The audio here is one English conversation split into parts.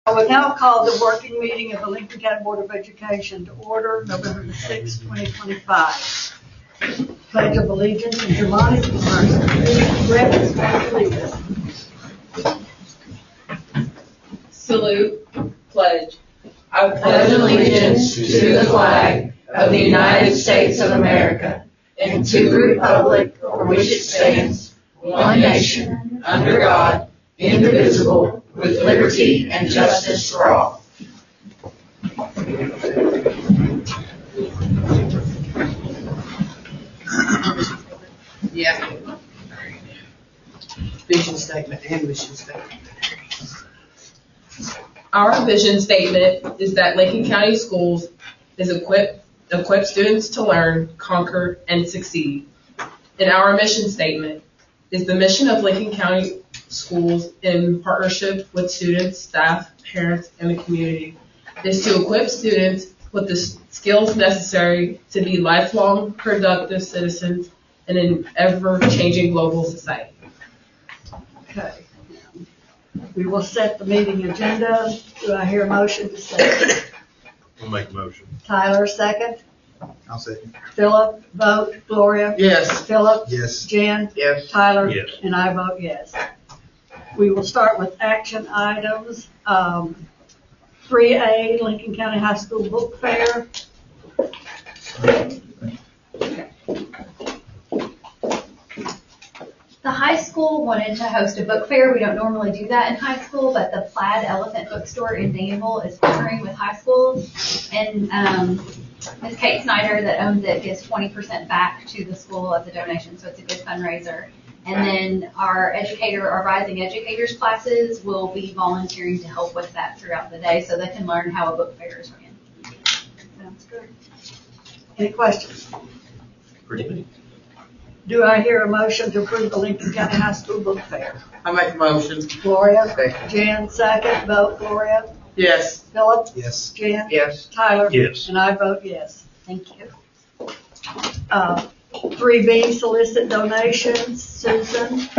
I will now call the working meeting of the Lincoln County Board of Education to order, November the 6th, 2025. Pledge of Allegiance, and Germani Reverence Pledge of Allegiance. Salute, pledge. I pledge allegiance to the flag of the United States of America and to the republic for which it stands, one nation, under God, indivisible, with liberty and justice for all. Yeah. Vision statement and mission statement. Our vision statement is that Lincoln County Schools is equip students to learn, conquer, and succeed. And our mission statement is the mission of Lincoln County Schools in partnership with students, staff, parents, and the community is to equip students with the skills necessary to be lifelong, productive citizens in an ever-changing global society. Okay. We will set the meeting agenda. Do I hear a motion to set? I'll make a motion. Tyler, second. I'll second. Philip, vote. Gloria? Yes. Philip? Yes. Jen? Yes. Tyler? Yes. And I vote yes. We will start with action items. 3A, Lincoln County High School Book Fair. The high school wanted to host a book fair. We don't normally do that in high school, but the Plaid Elephant Bookstore in Danville is partnering with high schools. And Ms. Kate Snyder that owns it gives 20% back to the school of the donation, so it's a good fundraiser. And then our rising educators classes will be volunteering to help with that throughout the day so they can learn how a book fair is ran. Sounds good. Any questions? Pretty neat. Do I hear a motion to approve the Lincoln County High School Book Fair? I make a motion. Gloria? Jen, second. Vote. Gloria? Yes. Philip? Yes. Jen? Yes. Tyler? Yes. And I vote yes. Thank you. 3B, solicit donations. Susan?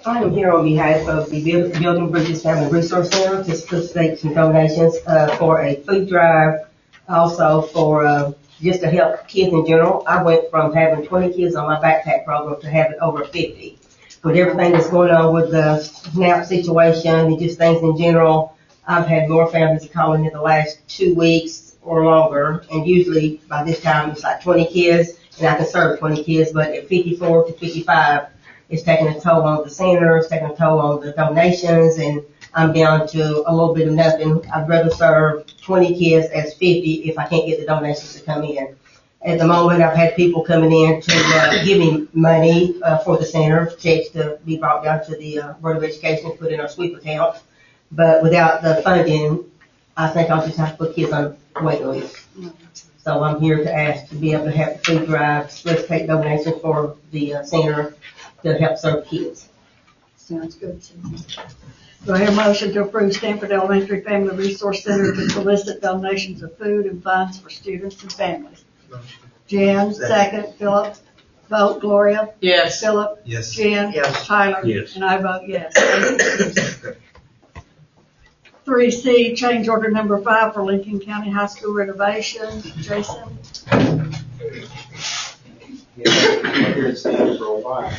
I am here on behalf of the Building Bridges Family Resource Center to solicit some donations for a food drive, also for just to help kids in general. I went from having 20 kids on my backpack program to having over 50. With everything that's going on with the SNAP situation and just things in general, I've had more families calling in the last 2 weeks or longer, and usually by this time it's like 20 kids, and I can serve 20 kids, but at 54 to 55, it's taking a toll on the center, it's taking a toll on the donations, and I'm down to a little bit of nothing. I'd rather serve 20 kids as 50 if I can't get the donations to come in. At the moment, I've had people coming in to give me money for the center, checks to be brought down to the Board of Education and put in our sweep account. But without the funding, I think I'll just have to put kids on wait list. So I'm here to ask to be able to have the food drive, let's take donations for the center to help serve kids. Sounds good, Susan. Do I hear a motion to approve Stanford Elementary Family Resource Center to solicit donations of food and funds for students and families? Jen, second. Philip, vote. Gloria? Yes. Philip? Yes. Jen? Yes. Tyler? Yes. And I vote yes. 3C, change order number 5 for Lincoln County High School renovation. Jason? Yeah, I'm here to stand for a while.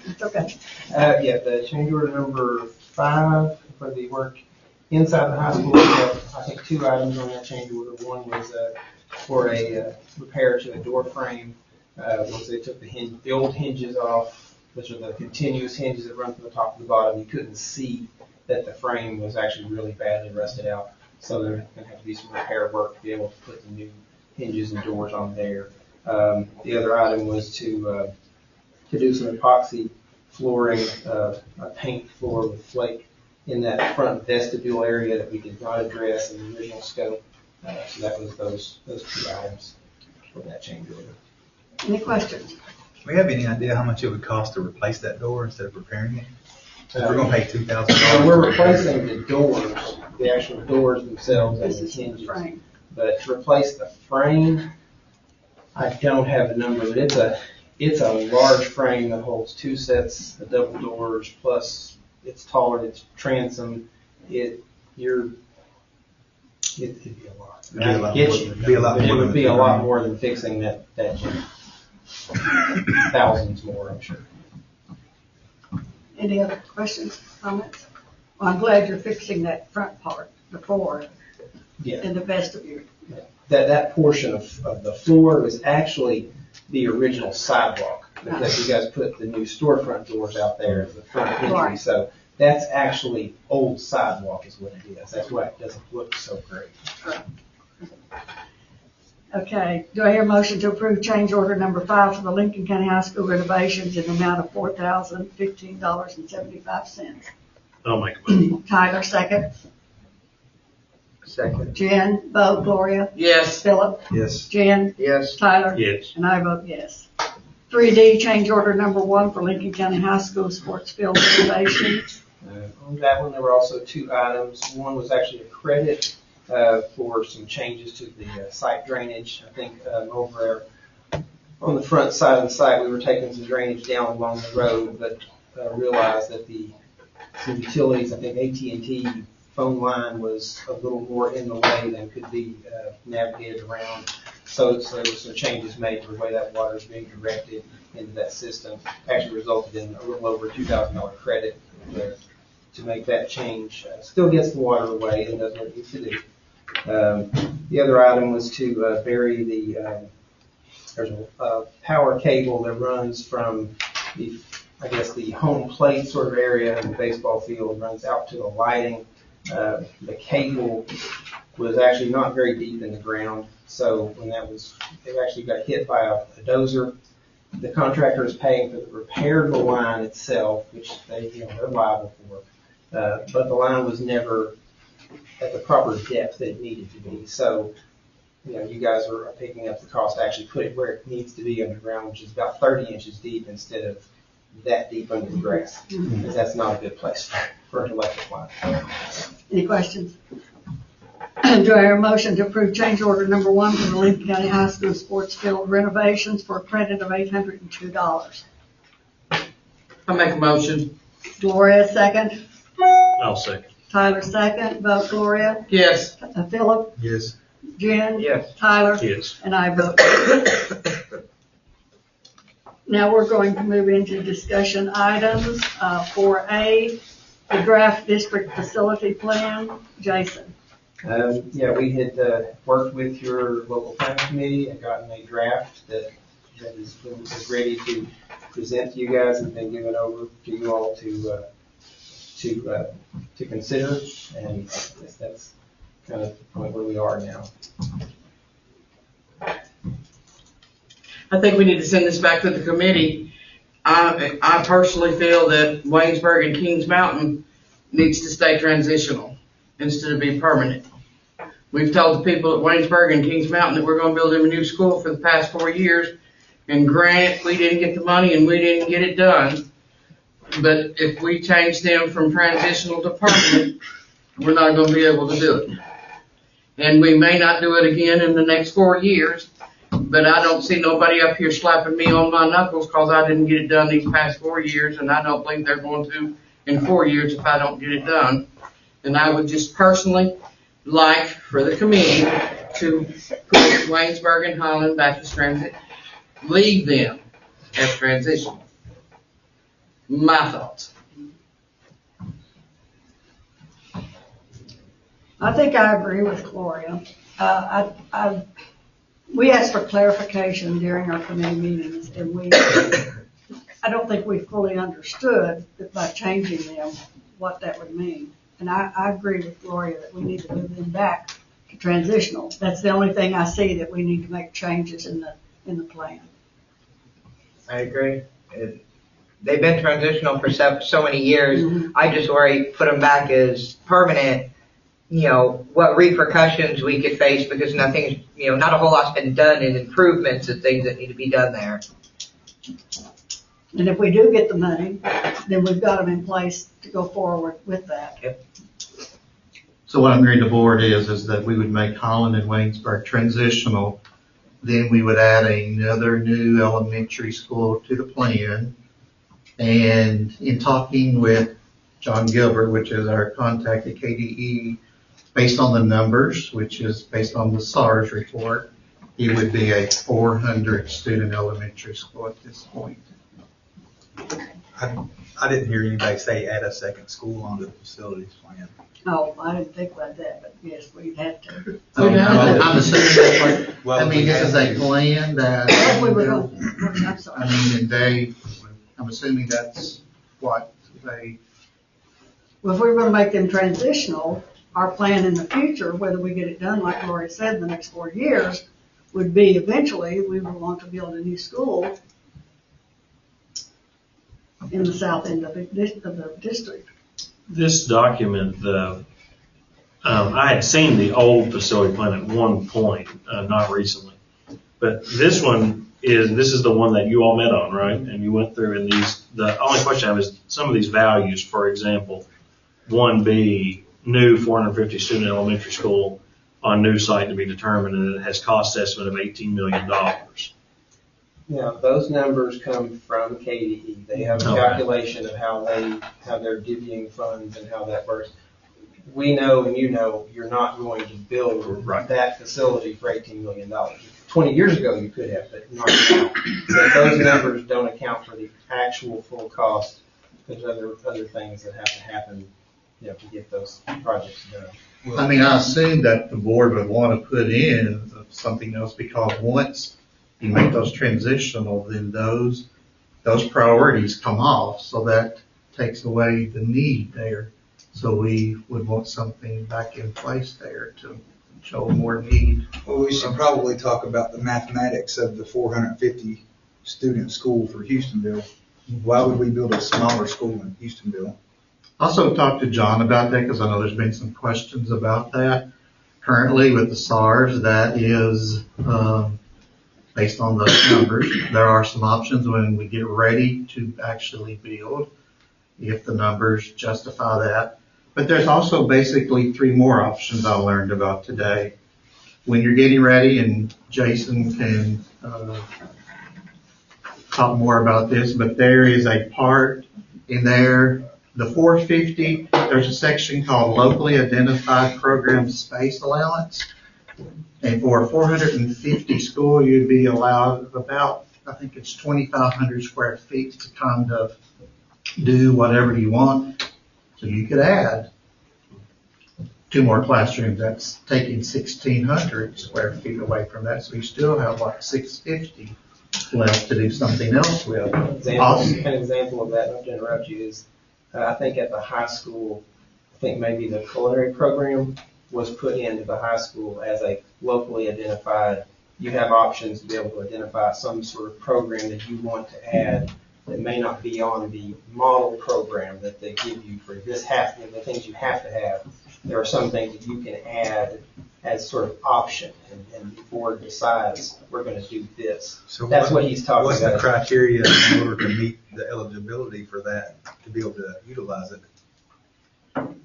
It's okay. Yeah, the change order number 5 for the work inside the high school. I think 2 items on that change order. One was for a repair to a door frame. Once they took the old hinges off, which are the continuous hinges that run from the top to the bottom, you couldn't see that the frame was actually really badly rusted out. So there's going to have to be some repair work to be able to put the new hinges and doors on there. The other item was to do some epoxy flooring, a paint floor with flake in that front vestibule area that we did not address in the original scope. So that was those 2 items for that change order. Any questions? Do we have any idea how much it would cost to replace that door instead of repairing it? If we're going to pay $2,000. We're replacing the doors, the actual doors themselves and This the is the hinges. frame. But to replace the frame, I don't have a number. But It's a large frame that holds 2 sets of double doors, plus it's taller, it's transom. It'd be a lot. It'd be a lot more It would than be a the lot room. more than fixing that gym. Thousands more, I'm sure. Any other questions, comments? Well, I'm glad you're fixing that front part, the floor, Yeah. in the vestibule. That portion of the floor was actually the original sidewalk, because you guys put the new storefront doors out there at the front entry. Right. So that's actually old sidewalk is what it is. That's why it doesn't look so great. Okay, do I hear a motion to approve change order number 5 for the Lincoln County High School renovations in the amount of $4,015.75? I'll make a motion. Tyler, second. Second. Jen, Bo, Gloria, Yes. Philip, Yes. Jen, Yes. Tyler, Yes. and I vote yes. 3D, change order number 1 for Lincoln County High School sports field renovation. On that one, there were also 2 items. One was actually a credit for some changes to the site drainage. I think over on the front side of the site, we were taking some drainage down along the road, but realized that some utilities, I think AT&T phone line was a little more in the way than could be navigated around. So there were some changes made to the way that water is being directed into that system. Actually resulted in a little over $2,000 credit to make that change. Still gets the water away and does what it needs to do. The other item was to bury there's a power cable that runs from the home plate sort of area in the baseball field, runs out to the lighting. The cable was actually not very deep in the ground, so when it actually got hit by a dozer. The contractor is paying for the repair of the line itself, which they're liable for, but the line was never at the proper depth that it needed to be. So, you guys are picking up the cost to actually put it where it needs to be underground, which is about 30 inches deep instead of that deep under the grass, because that's not a good place for an electric line. Any questions? Do I hear a motion to approve change order number 1 for the Lincoln County High School sports field renovations for a credit of $802? I'll make a motion. Gloria, second. I'll second. Tyler, second. Vote Gloria. Yes. Philip, Yes. Jen. Yes. Tyler. Yes. And I vote yes. Now we're going to move into discussion items. 4A, the draft district facility plan. Jason. We had worked with your local planning committee and gotten a draft that is ready to present to you guys and been given over to you all to consider, and that's kind of the point where we are now. I think we need to send this back to the committee. I personally feel that Waynesburg and Kings Mountain needs to stay transitional instead of be permanent. We've told the people at Waynesburg and Kings Mountain that we're going to build them a new school for the past 4 years, and granted, we didn't get the money and we didn't get it done. But if we change them from transitional to permanent, we're not going to be able to do it. And we may not do it again in the next 4 years, but I don't see nobody up here slapping me on my knuckles because I didn't get it done these past 4 years, and I don't believe they're going to in 4 years if I don't get it done. And I would just personally like for the committee to put Waynesburg and Holland back as transit, leave them as transition. My thoughts. I think I agree with Gloria. We asked for clarification during our committee meetings, and I don't think we fully understood that by changing them, what that would mean. And I agree with Gloria that we need to move them back to transitional. That's the only thing I see that we need to make changes in the plan. I agree. They've been transitional for so many years. Mm-hmm. I just worry, put them back as permanent, what repercussions we could face because nothing, not a whole lot's been done in improvements and things that need to be done there. And if we do get the money, then we've got them in place to go forward with that. Yep. So what I'm hearing the board is that we would make Holland and Waynesburg transitional Then we would add another new elementary school to the plan. And in talking with John Gilbert, which is our contact at KDE, based on the numbers, which is based on the SARS report, it would be a 400 student elementary school at this point. I didn't hear anybody say add a second school onto the facilities plan. Oh, I didn't think about that, but yes, we'd have to. I'm assuming that's like, Well, this is a plan that. Oh, we were going, I'm sorry. I'm assuming that's what they, Well, if we were gonna make them transitional, our plan in the future, whether we get it done, like Lori said, in the next 4 years, would be eventually, we would want to build a new school in the south end of the district. This document, I had seen the old facility plan at one point, not recently. But this is the one that you all met on, right? And you went through, and the only question I have is some of these values, for example, 1B, new 450 student elementary school on new site to be determined, and it has cost estimate of $18 million. Yeah, those numbers come from KDE. They have a calculation of how they're divvying funds and how that works. We know, and you know, you're not going to build that facility for $18 million. 20 years ago you could have, but not now. So those numbers don't account for the actual full cost. There's other things that have to happen, to get those projects done. I assume that the board would want to put in something else, because once you make those transitional, then those priorities come off, so that takes away the need there. So we would want something back in place there to show more need. Well, we should probably talk about the mathematics of the 450 student school for Houstonville. Why would we build a smaller school in Houstonville? Also talked to John about that, because I know there's been some questions about that. Currently with the SARS, that is based on those numbers. There are some options when we get ready to actually build, if the numbers justify that. But there's also basically 3 more options I learned about today. When you're getting ready, and Jason can talk more about this, but there is a part in there, the 450, there's a section called locally identified program space allowance. And for a 450 school, you'd be allowed about, I think it's 2,500 square feet to kind of do whatever you want. So you could add 2 more classrooms. That's taking 1,600 square feet away from that. So you still have like 650 left to do something else with. An example of that, not to interrupt you, is I think at the high school, I think maybe the culinary program was put into the high school as a locally identified. You have options to be able to identify some sort of program that you want to add that may not be on the model program that they give you for this the things you have to have. There are some things that you can add as sort of option, and the board decides we're going to do this. So that's what he's talking about. What's the criteria in order to meet the eligibility for that, to be able to utilize it?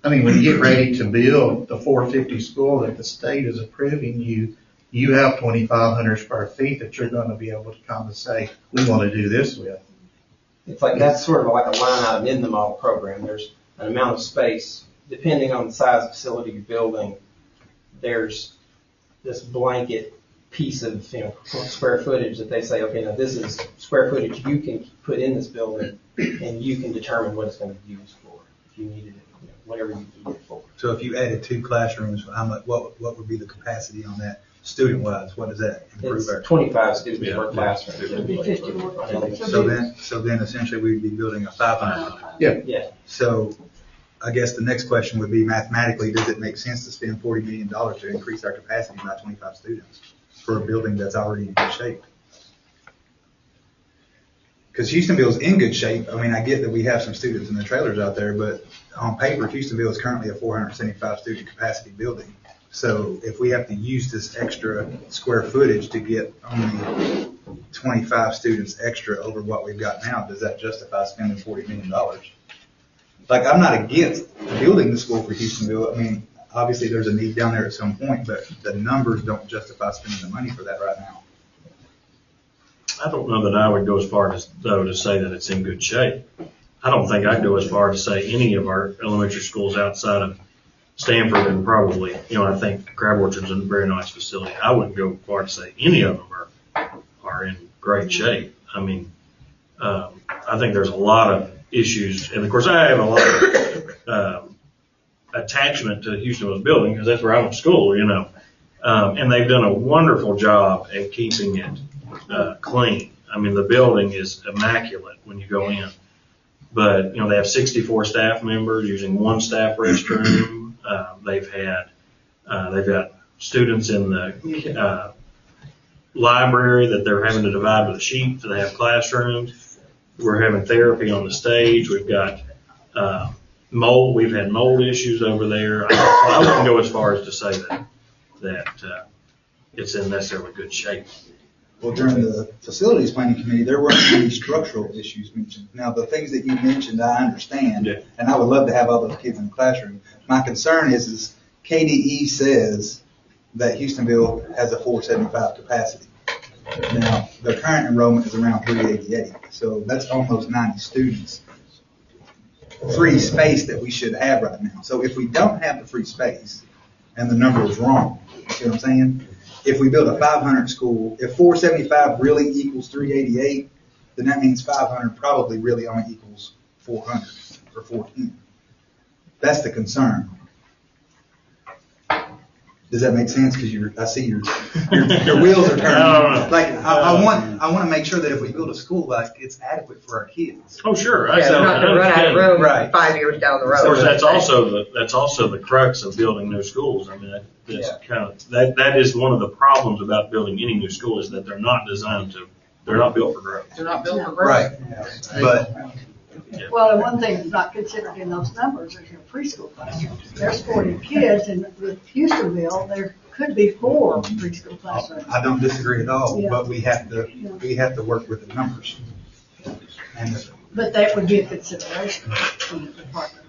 When you get ready to build the 450 school that the state is approving, you have 2,500 square feet that you're going to be able to kind of say, we want to do this with. It's like, that's sort of like a line item in the model program. There's an amount of space, depending on the size of facility you're building, there's this blanket piece of square footage that they say, okay, now this is square footage you can put in this building, and you can determine what it's going to be used for, if you needed it, whatever you need it for. So if you added 2 classrooms, what would be the capacity on that student-wise? What does that improve? It's 25 students per classroom. It'd be 50 more. So then essentially we'd be building a 500. Yeah. So I guess the next question would be, mathematically, does it make sense to spend $40 million to increase our capacity by 25 students for a building that's already in good shape? Because Houstonville is in good shape. I get that we have some students in the trailers out there, but on paper, Houstonville is currently a 475 student capacity building. So if we have to use this extra square footage to get only 25 students extra over what we've got now, does that justify spending $40 million? I'm not against building the school for Houstonville. Obviously there's a need down there at some point, but the numbers don't justify spending the money for that right now. I don't know that I would go as far as, though, to say that it's in good shape. I don't think I'd go as far to say any of our elementary schools outside of Stanford, and probably, I think Crab Orchard's a very nice facility. I wouldn't go far to say any of them are in great shape. I mean, I think there's a lot of issues, and of course I have a lot of attachment to Houstonville's building because that's where I went to school, and they've done a wonderful job at keeping it clean. I mean, the building is immaculate when you go in, but they have 64 staff members using one staff restroom. They've got students in the library that they're having to divide with a sheet, so they have classrooms. We're having therapy on the stage. We've got mold. We've had mold issues over there. I wouldn't go as far as to say that it's in necessarily good shape. Well, during the facilities planning committee, there weren't any structural issues mentioned. Now, the things that you mentioned, I understand, and I would love to have all those kids in the classroom. My concern is KDE says that Houstonville has a 475 capacity. Now, the current enrollment is around 388, so that's almost 90 students. Free space that we should have right now. So if we don't have the free space, and the number is wrong, you see what I'm saying? If we build a 500 school, if 475 really equals 388, then that means 500 probably really only equals 400 or 410. That's the concern. Does that make sense? Because I see your wheels are turning. Like I want to make sure that if we build a school, like it's adequate for our kids. Oh, sure. Yeah, they're not gonna run out of room 5 years down the road. Of course, that's also the crux of building new schools. I mean, that is one of the problems about building any new school is that they're not built for growth. They're not built for growth. Right. But Well, and one thing that's not considered in those numbers is your preschool classrooms. There's 40 kids, and with Houstonville, there could be 4 preschool classrooms. I don't disagree at all, Yeah. but we have to work with the numbers. And But that would be a consideration from the department.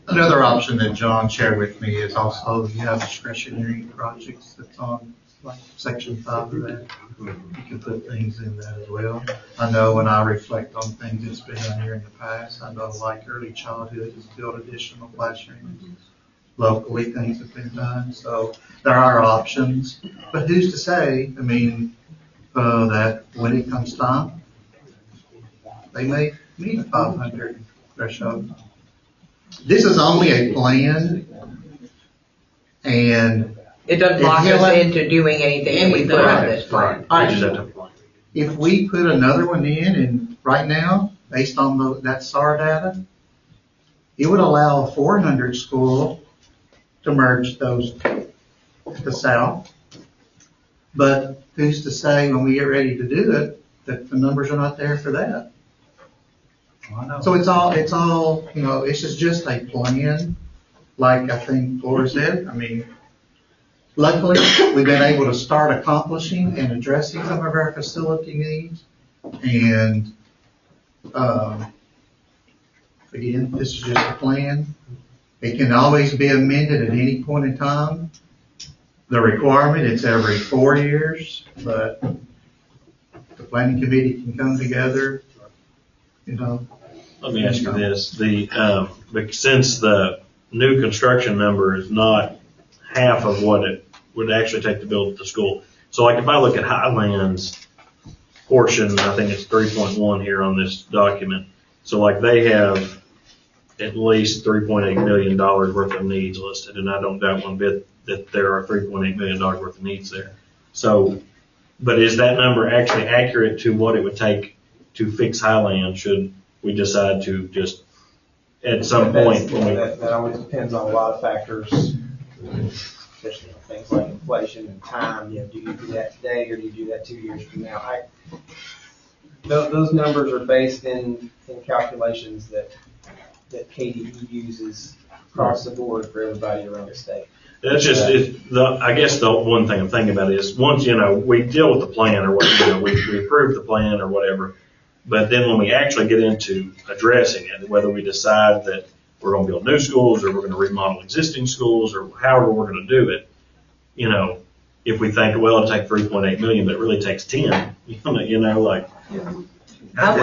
Another option that John shared with me is also you have discretionary projects that's on like section 5 of that. You can put things in that as well. I know when I reflect on things that's been done here in the past, I know like early childhood has built additional classrooms. Locally, things have been done, so there are options. But who's to say, I mean, that when it comes time, they may meet a 500 threshold. This is only a plan, and It doesn't lock us into doing anything that we put on this plan. Right. We just have to apply. if we put another one in, and right now, based on that SAR data, it would allow a 400 school to merge those to south. But who's to say when we get ready to do it, that the numbers are not there for that? So it's all, this is just a plan, like I think Laura said. I mean, luckily, we've been able to start accomplishing and addressing some of our facility needs. And, again, this is just a plan. It can always be amended at any point in time. The requirement, it's every 4 years, but the planning committee can come together, Let me ask you this, since the new construction number is not half of what it would actually take to build the school. So like if I look at Highlands portion, I think it's 3.1 here on this document. So like they have at least $3.8 million worth of needs listed, and I don't doubt one bit that there are $3.8 million worth of needs there. So, but is that number actually accurate to what it would take to fix Highlands should we decide to just at some point? That always depends on a lot of factors, especially things like inflation and time. Do you do that today or do you do that 2 years from now? Those numbers are based in calculations that KDE uses across the board for everybody around the state. That's just, I guess the one thing I'm thinking about is once, we deal with the plan or what, we approve the plan or whatever. But then when we actually get into addressing it, whether we decide that we're going to build new schools or we're going to remodel existing schools or however we're going to do it, if we think, well, it'll take 3.8 million, but it really takes 10, you know, like. How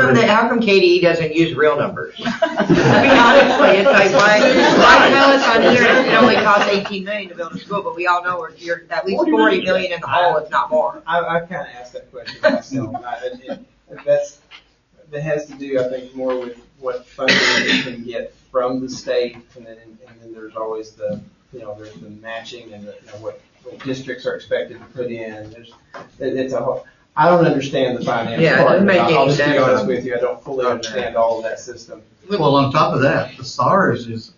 come KDE doesn't use real numbers? To be honest, it's like, why tell us on here it only costs 18 million to build a school, but we all know you're at least 40 million in the hole, if not more. I've kind of asked that question myself. That has to do, I think, more with what funding we can get from the state, and then there's always there's the matching and what districts are expected to put in. It's a whole. I don't understand the finance Yeah, it part. doesn't make any I'll just be sense. honest with you. I don't fully understand all of that system. Well, on top of that, the SARS is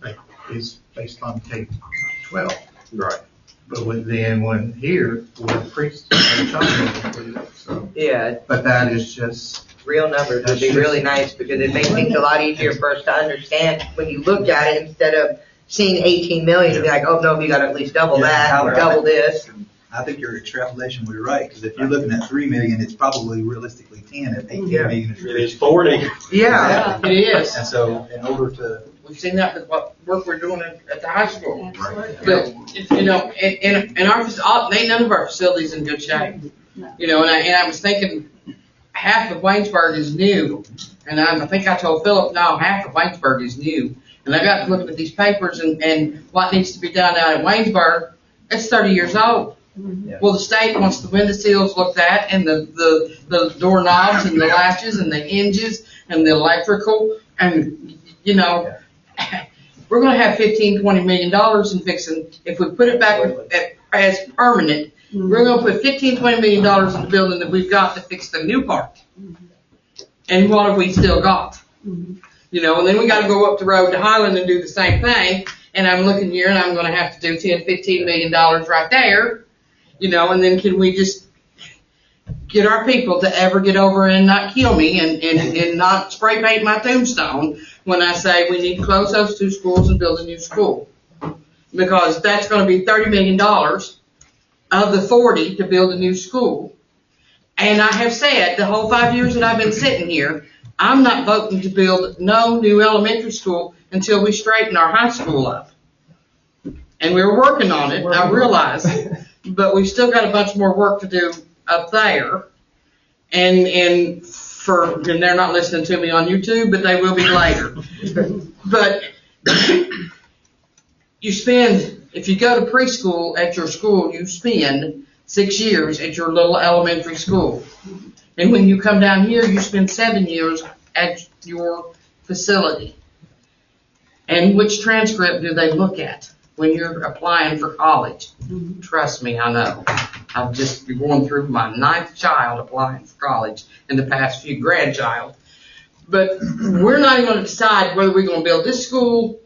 based on K-12. Right. But when here, with preschool included, so. Yeah, But that is just, real numbers would be really nice because it makes things a lot easier for us to understand when you look at it instead of seeing 18 million and be like, oh no, we got at least double that, or double this. I think your extrapolation was right, because if you're looking at 3 million, it's probably realistically 10, if 18 million is It is 40. Yeah. It is. And so in order to, We've seen that with what work we're doing at the high school. Absolutely. But, you know, in our, ain't none of our facilities in good shape. No. You know, and I was thinking half of Waynesburg is new. And I think I told Philip, no, half of Waynesburg is new. And I got to looking at these papers and what needs to be done out in Waynesburg, it's 30 years old. Yeah. Well, the state wants the window sills looked at and the doorknobs and the latches and the hinges and the electrical. And, you know, we're going to have $15, $20 million in fixing. If we put it back as permanent, we're going to put $15, $20 million in the building that we've got to fix the new part. And what have we still got? You know, and then we got to go up the road to Highland and do the same thing. And I'm looking here and I'm going to have to do $10, $15 million right there. You know, and then can we just get our people to ever get over and not kill me and not spray paint my tombstone when I say we need to close those 2 schools and build a new school? Because that's going to be $30 million of the 40 to build a new school. And I have said the whole 5 years that I've been sitting here, I'm not voting to build no new elementary school until we straighten our high school up. And we're working on it, I realize. But we've still got a bunch more work to do up there. And they're not listening to me on YouTube, but they will be later. But you spend, if you go to preschool at your school, you spend 6 years at your little elementary school. And when you come down here, you spend 7 years at your facility. And which transcript do they look at when you're applying for college? Trust me, I know. I've just been going through my 9th child applying for college and the past few grandchild. But we're not even going to decide whether we're going to build this school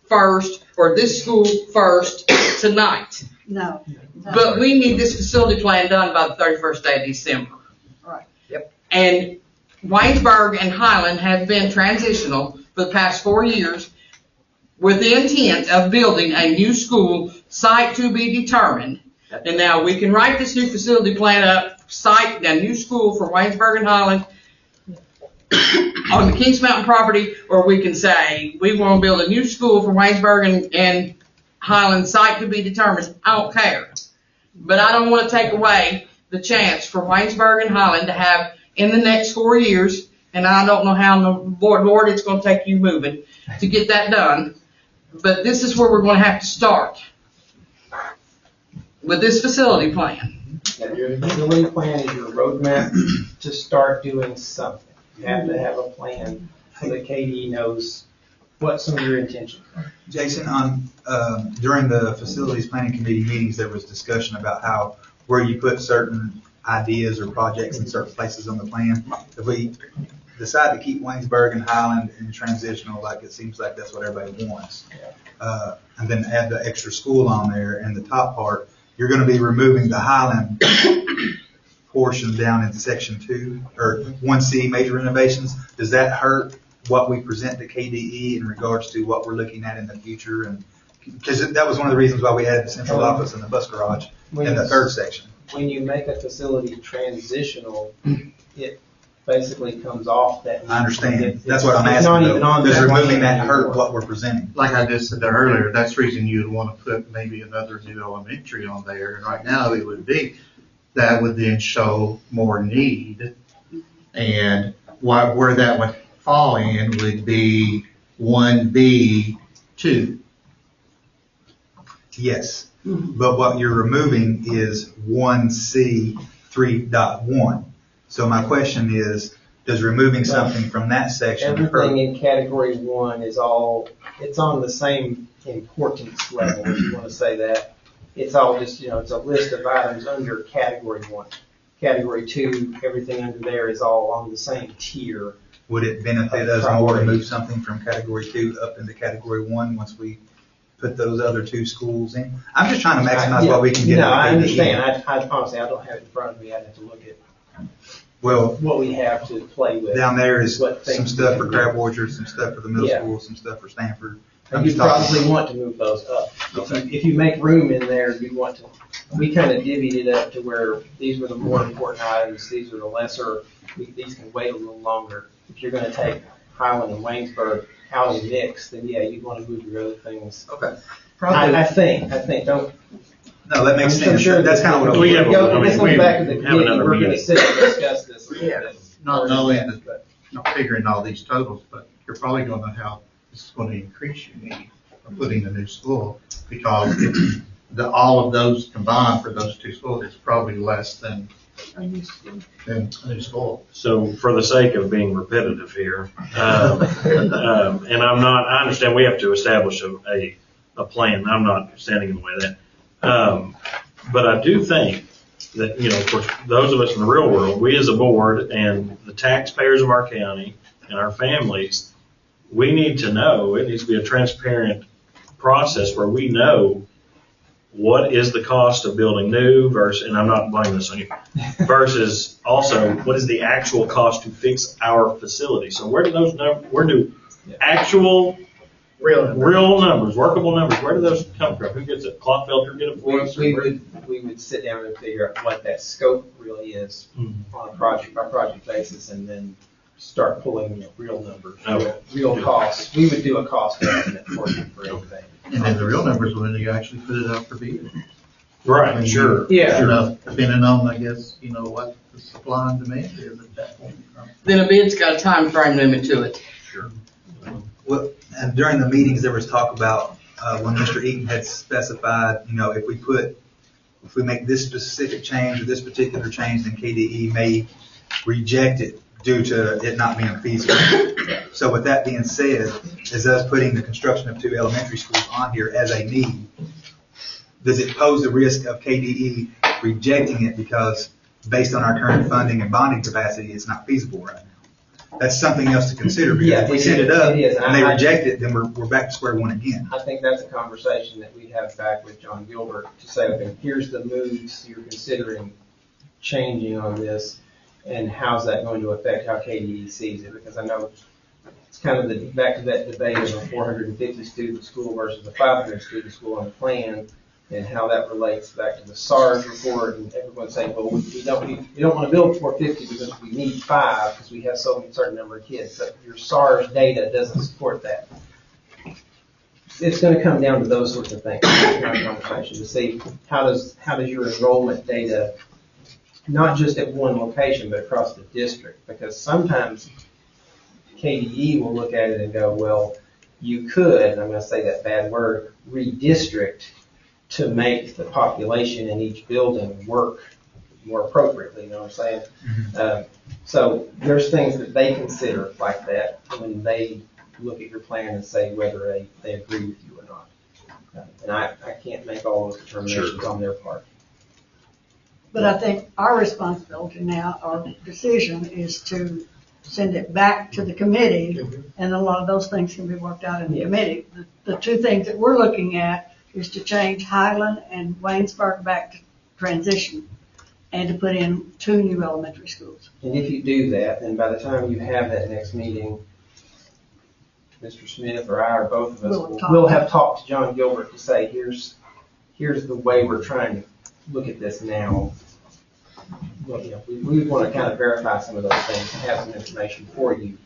first or this school first tonight. No. But we need this facility plan done by the 31st day of December. Right. Yep. And Waynesburg and Highland have been transitional for the past 4 years with the intent of building a new school, site to be determined. And now we can write this new facility plan up, site a new school for Waynesburg and Highland on the Kings Mountain property, or we can say we want to build a new school for Waynesburg and Highland, site to be determined. I don't care. But I don't want to take away the chance for Waynesburg and Highland to have in the next 4 years, and I don't know how, Lord, it's going to take you moving to get that done. But this is where we're going to have to start with this facility plan. Yeah, your facility plan is your roadmap to start doing something. You have to have a plan so that KDE knows what some of your intentions are. Jason, during the facilities planning committee meetings, there was discussion about how where you put certain ideas or projects in certain places on the plan. If we decide to keep Waynesburg and Highland in transitional, like it seems like that's what everybody wants, and then add the extra school on there in the top part, you're going to be removing the Highland portion down in section 2 or 1C, major renovations. Does that hurt what we present to KDE in regards to what we're looking at in the future? And because that was one of the reasons why we had the central office and the bus garage in the 3rd section. When you make a facility transitional, it basically comes off that. I understand. It's- That's what I'm it's asking not even though. on Does that removing line that hurt anymore. what we're presenting? Like I just said earlier, that's the reason you'd want to put maybe another new elementary on there. And right now it would be, that would then show more need. And where that would fall in would be 1B2. Yes. But what you're removing is 1C3.1. So my question is, does removing something from that section hurt? Everything in category 1 is all, it's on the same importance level, if you want to say that. It's all just, it's a list of items under category 1. Category 2, everything under there is all on the same tier. Would it benefit us more to move something from category 2 up into category 1 once we put those other 2 schools in? I'm just trying to maximize what we can get. No, out I of KDE. understand. I honestly, I don't have it in front of me. I'd have to look at Well, what we have to play with. down there is What some things stuff we for can Crab do. Orchard, some stuff for the middle Yeah. school, some stuff for Stanford. And you probably want to move those up. If you make room in there, you'd want to, we kind of divvied it up to where these were the more important items, these are the lesser, these can wait a little longer. If you're gonna take Highland and Waynesburg out of the mix, then yeah, you'd want to move your other things. Okay. I think, don't. No, that makes I'm sense. sure That's kind of what We I'm. have- Go- I mean, This goes we back to the have committee, another we're gonna meeting. sit and discuss this a little Yeah. bit. Not knowing, not figuring all these totals, but you're probably going to have, this is going to increase your need for putting a new school, because all of those combined for those 2 schools is probably less than a new school. So for the sake of being repetitive here, and I understand we have to establish a plan. I'm not standing in the way of that. But I do think that, of course, those of us in the real world, we as a board and the taxpayers of our county and our families, we need to know, it needs to be a transparent process where we know what is the cost of building new versus, and I'm not blaming this on you, versus also what is the actual cost to fix our facility. So where do those where do actual real numbers, workable numbers, where do those come from? Who gets it? Clotfelter get it for us? We would sit down and figure out what that scope really is on a project by project basis, and then start pulling real numbers, real costs. We would do a cost estimate for everything. And then the real numbers when you actually put it out for bid. Right, sure. Yeah. Depending on, I guess, what the supply and demand is at that point. Then a bid's got a time frame limit to it. Well, and during the meetings, there was talk about, when Mr. Eaton had specified, if we make this specific change or this particular change, then KDE may reject it due to it not being feasible. So with that being said, is us putting the construction of 2 elementary schools on here as a need, does it pose the risk of KDE rejecting it because based on our current funding and bonding capacity, it's not feasible right now? That's something else to consider, because if we set it up It is. and they reject it, then we're back to square one again. I think that's a conversation that we have back with John Gilbert to say, okay, here's the moves you're considering changing on this, and how's that going to affect how KDE sees it? Because I know it's kind of back to that debate of a 450 student school versus a 500 student school on the plan, and how that relates back to the SARS report, and everyone's saying, well, we don't want to build 450 because we need 5 because we have so many certain number of kids. But your SARS data doesn't support that. It's going to come down to those sorts of things in our conversation to see how does your enrollment data, not just at one location, but across the district, because sometimes KDE will look at it and go, well, you could, and I'm going to say that bad word, redistrict to make the population in each building work more appropriately, you know what I'm saying? So there's things that they consider like that when they look at your plan and say whether they agree with you or not. And I can't make all those determinations on their part. But I think our responsibility now, our decision is to send it back to the committee, and a lot of those things can be worked out in the committee. The 2 things that we're looking at is to change Highland and Waynesburg back to transition, and to put in 2 new elementary schools. And if you do that, then by the time you have that next meeting, Mr. Smith or I or both of us will have talked to John Gilbert to say, here's the way we're trying to look at this now. well, you know, we want to kind of verify some of those things and have some information for you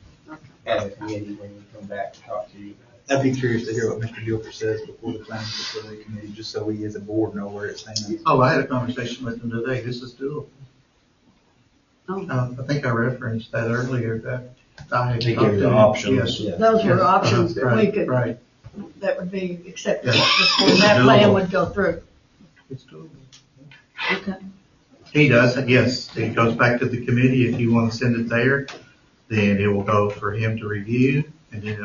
as a committee when we come back to talk to you. I'd be curious to hear what Mr. Gilbert says before the planning facility committee, just so we as a board know where it stands. Oh, I had a conversation with them today. This is doable. I think I referenced that earlier, that I had They talked gave you to the them. options. Yes. Those were Yes. options that we Right, could, Right. that would be acceptable Yes. before that Doable. plan would go through. It's doable. Okay. He does, yes. It goes back to the committee. If you want to send it there, then it will go for him to review, and then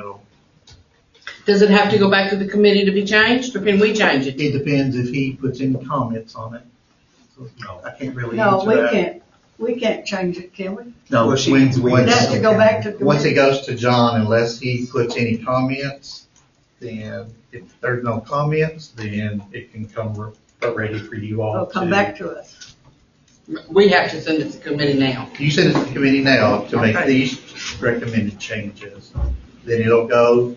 Does it have to go back to the committee to be changed, or can we change it? it depends if he puts any comments on it. So I can't really No, answer we that. can't change it, can we? No, Well, she when- means we- once- It has to go back to the Once it committee. goes to John, unless he puts any comments, then if there's no comments, then it can come ready for you all It'll to. come back to us. We have to send it to committee now. You send it to the committee now to make Okay. these recommended changes. Then it'll go,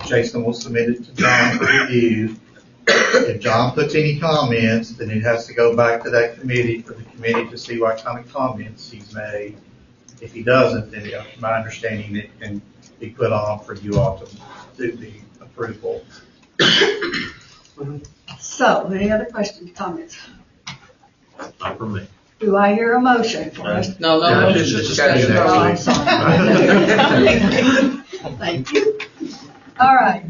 Jason will submit it to John for review. If John puts any comments, then it has to go back to that committee for the committee to see what kind of comments he's made. If he doesn't, then my understanding it can be put on for you all to do the approval. So, any other questions, comments? Not for me. Do I hear a motion for us? No, Yeah, no, it's no. just discussion Oh, I'm next week. sorry. Thank you. All right,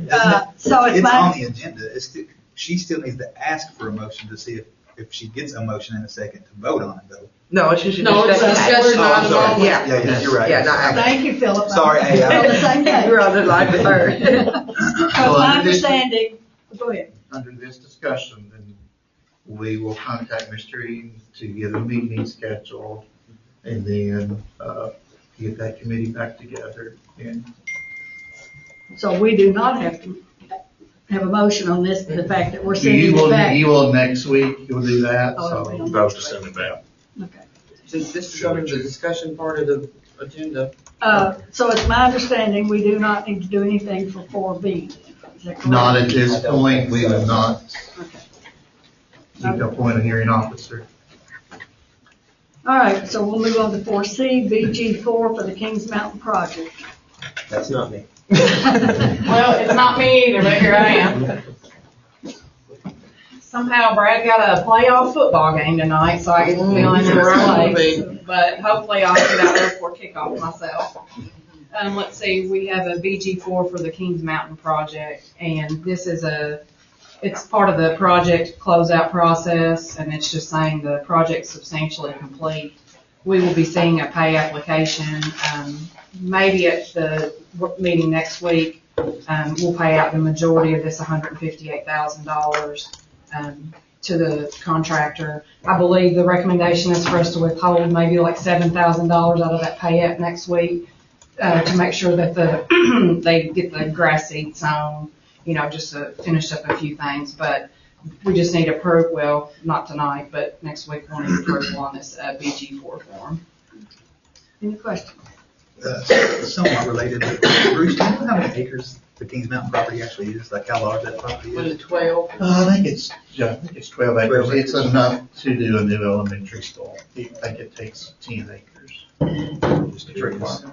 so it's It's on my, the agenda. She still needs to ask for a motion to see if she gets a motion in a second to vote on it, though. No, it's just a No, it's a discussion Oh, I'm item sorry. only. Yeah. Yeah, you're right. Yeah, not action. thank you, Philip. Sorry, hey, We're on the same page. You're on the line with her. Because my understanding, go ahead. Under this discussion, then we will contact Mr. Eaton to get a meeting scheduled and then, get that committee back together. And So we do not have to have a motion on this, the fact that we're sending you it will, back. you will next week, you'll do that, Oh, it'll be so. on Vote next to week. send it back. Okay. Since this is under the discussion part of the agenda. So it's my understanding, we do not need to do anything for 4B. Is that correct? Not at this point, we will not Okay. need to appoint a hearing officer. All right, so we'll move on to 4C, BG4 for the Kings Mountain project. That's not me. Well, it's not me either, but here I am. Somehow Brad got a playoff football game tonight, so I get to feel in first place. But hopefully I'll get out there before kickoff myself. Let's see, we have a BG4 for the Kings Mountain project, and this is it's part of the project closeout process, and it's just saying the project's substantially complete. We will be seeing a pay application, maybe at the meeting next week. We'll pay out the majority of this $158,000 to the contractor. I believe the recommendation is for us to withhold maybe like $7,000 out of that pay app next week to make sure that they get the grass seed sown, just to finish up a few things. But we just need approval, well, not tonight, but next week we'll need approval on this BG4 form. Any questions? Somewhat related, but Bruce, do you know how many acres the Kings Mountain property actually is, like how large that property When the is? 12. I think it's 12 acres. 12 It's acres. enough to do a new elementary school. I think it takes 10 acres. Just curious.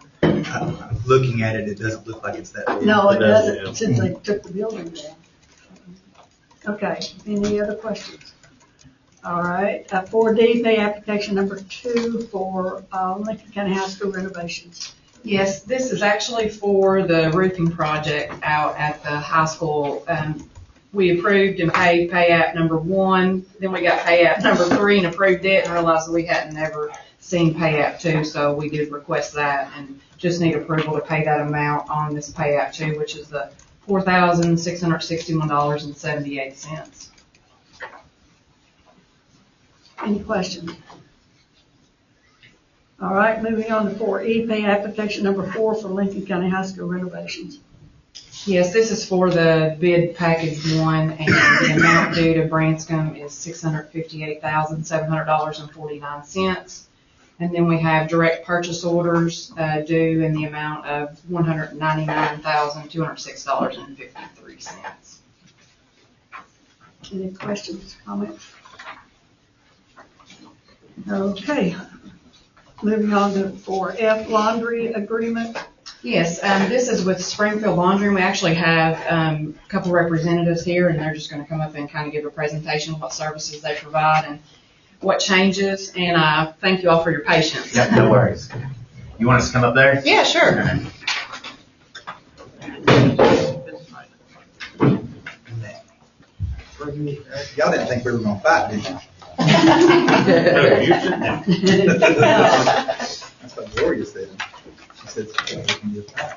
Looking at it, it doesn't look like it's that big. No, it It doesn't, doesn't, since they took the building down. Okay, any other questions? All right, 4D, pay application number 2 for Lincoln County High School renovations. Yes, this is actually for the roofing project out at the high school. We approved and paid pay app number 1, then we got pay app number 3 and approved it and realized that we hadn't ever seen pay app 2, so we did request that and just need approval to pay that amount on this pay app 2, which is the $4,661.78. Any questions? All right, moving on to 4E, pay application number 4 for Lincoln County High School renovations. Yes, this is for the bid package 1, and the amount due to Branscombe is $658,700.49. And then we have direct purchase orders due in the amount of $199,206.53. Any questions, comments? Okay. Moving on to 4F, laundry agreement. Yes, this is with Springfield Laundry, and we actually have a couple representatives here, and they're just going to come up and kind of give a presentation of what services they provide and what changes, and thank you all for your patience. Yep, no worries. You want us to come up there? Yeah, sure. Y'all didn't think we were gonna fight, did you? No, you sit down. That's what Gloria said. She said, "We can do a fight."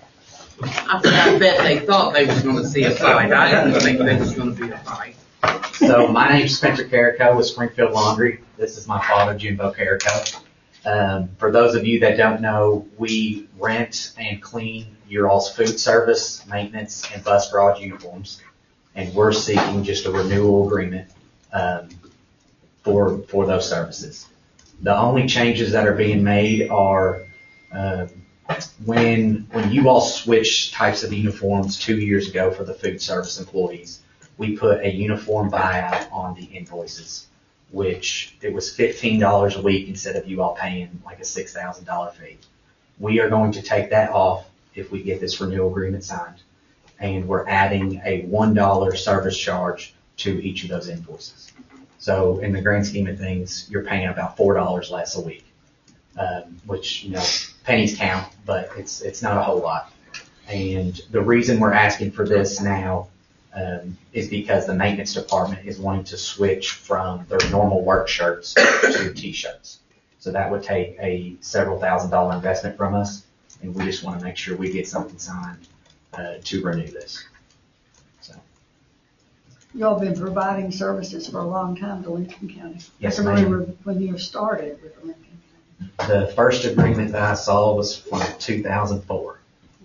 I bet they thought they was gonna see a fight. I didn't think there was gonna be a fight. So my name's Spencer Carrico with Springfield Laundry. This is my father, Jimbo Carrico. For those of you that don't know, we rent and clean your all's food service, maintenance, and bus garage uniforms. And we're seeking just a renewal agreement for those services. The only changes that are being made are when you all switched types of uniforms 2 years ago for the food service employees, we put a uniform buyout on the invoices, which it was $15 a week instead of you all paying like a $6,000 fee. We are going to take that off if we get this renewal agreement signed, and we're adding a $1 service charge to each of those invoices. So in the grand scheme of things, you're paying about $4 less a week, which, pennies count, but it's not a whole lot. And the reason we're asking for this now is because the maintenance department is wanting to switch from their normal work shirts to t-shirts. So that would take a several $1,000s investment from us, and we just want to make sure we get something signed to renew this. So. Y'all been providing services for a long time to Lincoln County. Yes, I can remember when you started with Lincoln County. The first agreement that I saw was from 2004.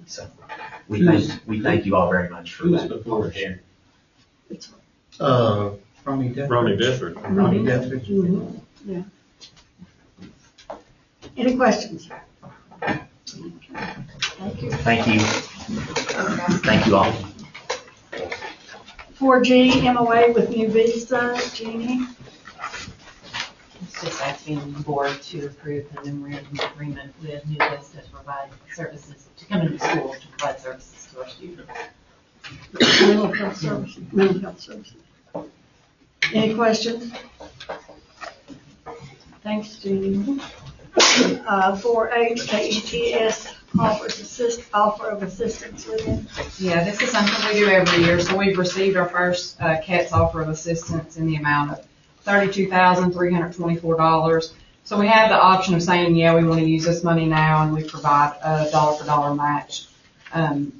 So we thank you all very much for that. Who was before here? Ronnie Death. Ronnie Bedford. Ronnie Death. Yeah. Any questions? Thank you. Thank you. Thank you all. 4G MOA with New Vista, Jeannie. It's just asking the board to approve the memorandum of agreement with New Vista to provide services, to come into school to provide services to our students. Mental health services. Mental health services. Any questions? Thanks, Jeannie. 4H, KETS offer of assistance. Lynn. Yeah, this is something we do every year. So we've received our first CATS offer of assistance in the amount of $32,324. So we have the option of saying, yeah, we want to use this money now, and we provide a dollar-for-dollar match.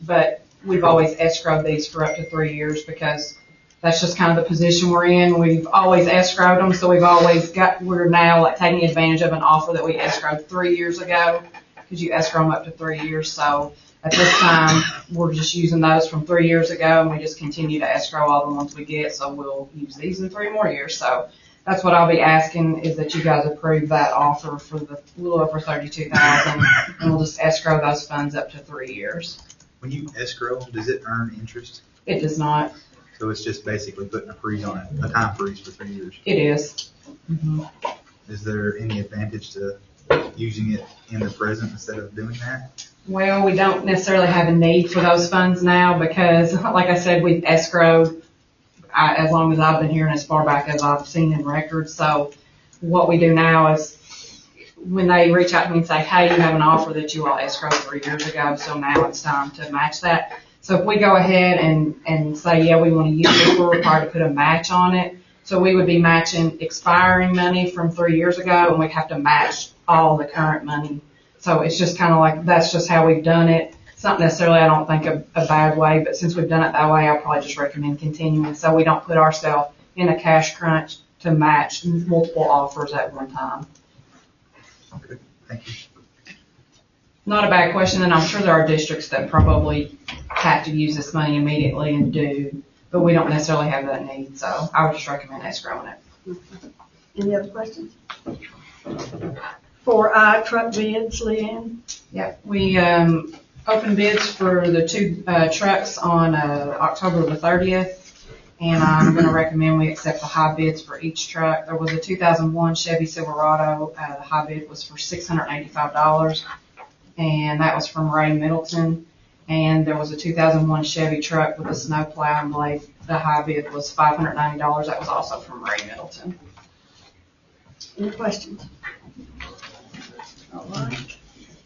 But we've always escrowed these for up to 3 years because that's just kind of the position we're in. We've always escrowed them, so we're now like taking advantage of an offer that we escrowed 3 years ago, because you escrow them up to 3 years. So at this time, we're just using those from 3 years ago, and we just continue to escrow all the ones we get. So we'll use these in 3 more years. So that's what I'll be asking, is that you guys approve that offer for the little over $32,000, and we'll just escrow those funds up to 3 years. When you escrow, does it earn interest? It does not. So it's just basically putting a freeze on it, a time freeze for 3 years. It is. Mm-hmm. Is there any advantage to using it in the present instead of doing that? Well, we don't necessarily have a need for those funds now because, like I said, we've escrowed as long as I've been here and as far back as I've seen in records. So what we do now is when they reach out to me and say, hey, you have an offer that you all escrowed 3 years ago, so now it's time to match that. So if we go ahead and say, yeah, we want to use it, we're required to put a match on it. So we would be matching expiring money from 3 years ago, and we'd have to match all the current money. So it's just kind of like, that's just how we've done it. It's not necessarily, I don't think, a bad way, but since we've done it that way, I'll probably just recommend continuing so we don't put ourselves in a cash crunch to match multiple offers at one time. Okay, thank you. Not a bad question, and I'm sure there are districts that probably have to use this money immediately and do, but we don't necessarily have that need, so I would just recommend escrowing it. Any other questions? 4I, truck bids, Leanne. Yeah, we opened bids for the 2 trucks on October the 30th, and I'm gonna recommend we accept the high bids for each truck. There was a 2001 Chevy Silverado, the high bid was for $685, and that was from Ray Middleton. And there was a 2001 Chevy truck with a snow plow and blade. The high bid was $590. That was also from Ray Middleton. Any questions? All right.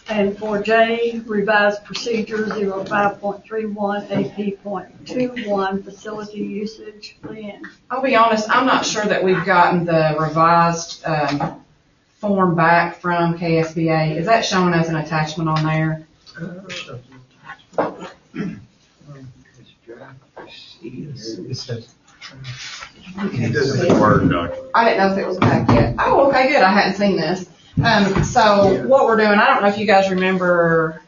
And for J, revised procedure 05.31 AP.21, facility usage. Leanne? I'll be honest, I'm not sure that we've gotten the revised form back from KSBA. Is that showing as an attachment on there? It says. This is a Word document. I didn't know if it was back yet. Oh, okay, good. I hadn't seen this. So what we're doing, I don't know if you guys remember,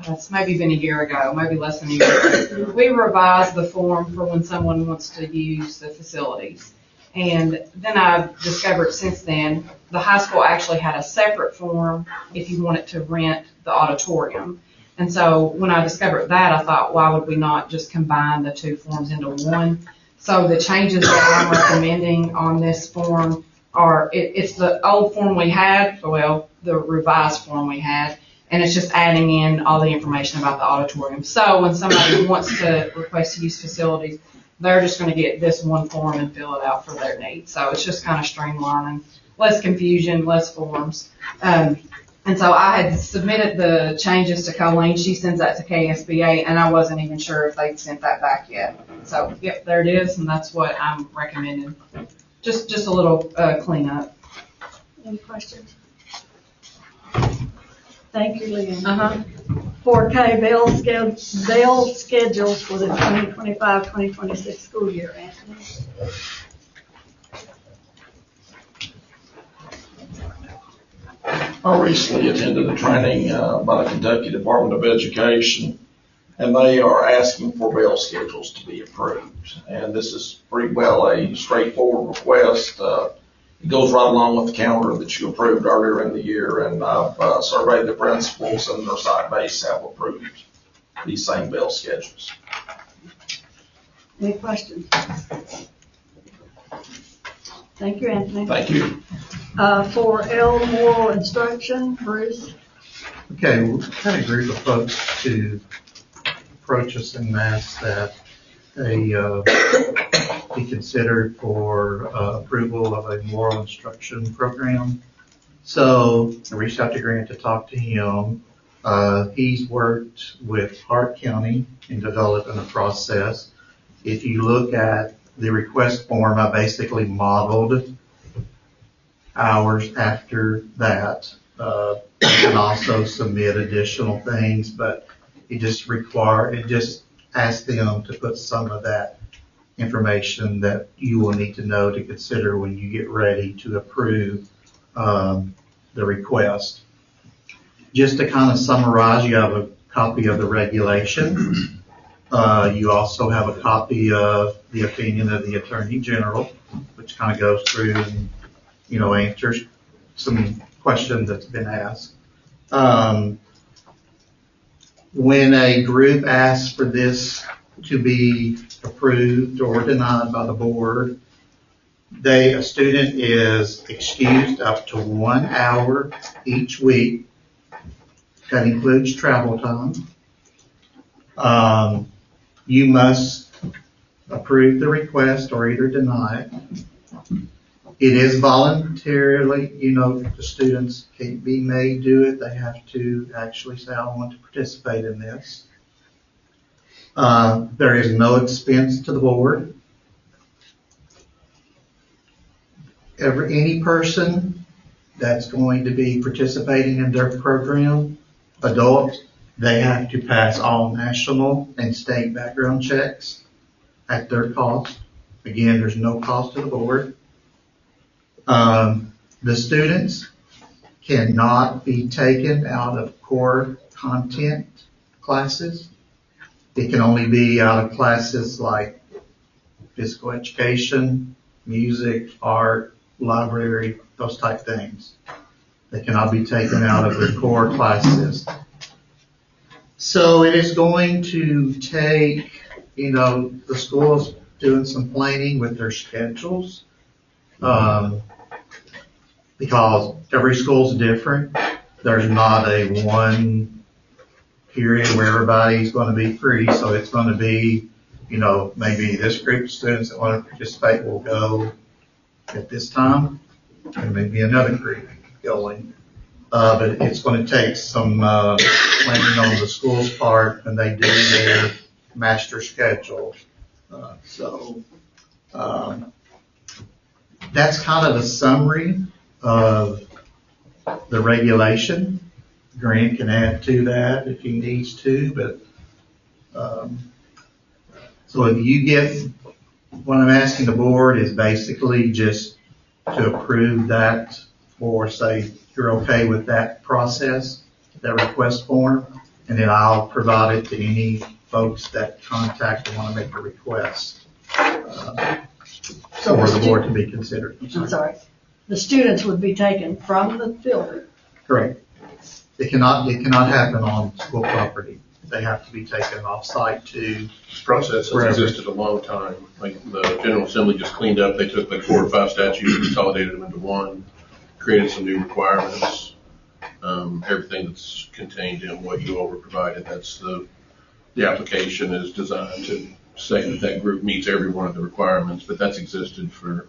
it's maybe been a year ago, maybe less than a year. We revised the form for when someone wants to use the facilities. And then I've discovered since then, the high school actually had a separate form if you wanted to rent the auditorium. And so when I discovered that, I thought, why would we not just combine the two forms into one? So the changes that I'm recommending on this form are, it's the old form we had, well, the revised form we had, and it's just adding in all the information about the auditorium. So when somebody wants to request to use facilities, they're just going to get this one form and fill it out for their needs. So it's just kind of streamlining, less confusion, less forms. And so I had submitted the changes to Colleen. She sends that to KSBA, and I wasn't even sure if they'd sent that back yet. So, yep, there it is, and that's what I'm recommending. Just a little cleanup. Any questions? Thank you, Leanne. Uh-huh. 4K bail schedules for the 2025-2026 school year, Anthony. I recently attended a training by the Kentucky Department of Education, and they are asking for bail schedules to be approved. And this is pretty well a straightforward request. It goes right along with the calendar that you approved earlier in the year, and I've surveyed the principals, and their site base have approved these same bail schedules. Any questions? Thank you, Anthony. Thank you. For L, moral instruction, Bruce. Okay, we've had a group of folks to approach us and ask that they be considered for approval of a moral instruction program. So I reached out to Grant to talk to him. He's worked with Hart County in developing a process. If you look at the request form, I basically modeled hours after that. You can also submit additional things, but it just asks them to put some of that information that you will need to know to consider when you get ready to approve the request. Just to kind of summarize, you have a copy of the regulation. You also have a copy of the opinion of the Attorney General, which kind of goes through and answers some questions that's been asked. When a group asks for this to be approved or denied by the board, a student is excused up to 1 hour each week. That includes travel time. You must approve the request or either deny it. It is voluntarily, the students can't be made do it. They have to actually say, I want to participate in this. There is no expense to the board. Any person that's going to be participating in their program, adults, they have to pass all national and state background checks at their cost. Again, there's no cost to the board. The students cannot be taken out of core content classes. It can only be out of classes like physical education, music, art, library, those type things. They cannot be taken out of the core classes. So it is going to take, the schools doing some planning with their schedules. Because every school's different. There's not a one period where everybody's going to be free, so it's going to be, maybe this group of students that want to participate will go at this time, and maybe another group going. But it's going to take some planning on the school's part when they do their master schedule. That's kind of the summary of the regulation. Grant can add to that if he needs to, but, so if you get, what I'm asking the board is basically just to approve that, or say you're okay with that process, that request form, and then I'll provide it to any folks that contact and want to make a request for the board to be considered. I'm sorry. The students would be taken from the building. Correct. It cannot happen on school property. They have to be taken off-site to. This process has existed a long time. Like the General Assembly just cleaned up, they took like 4 or 5 statutes, consolidated them into one, created some new requirements. Everything that's contained in what you all were provided, that's the application is designed to say that that group meets every one of the requirements, but that's existed for,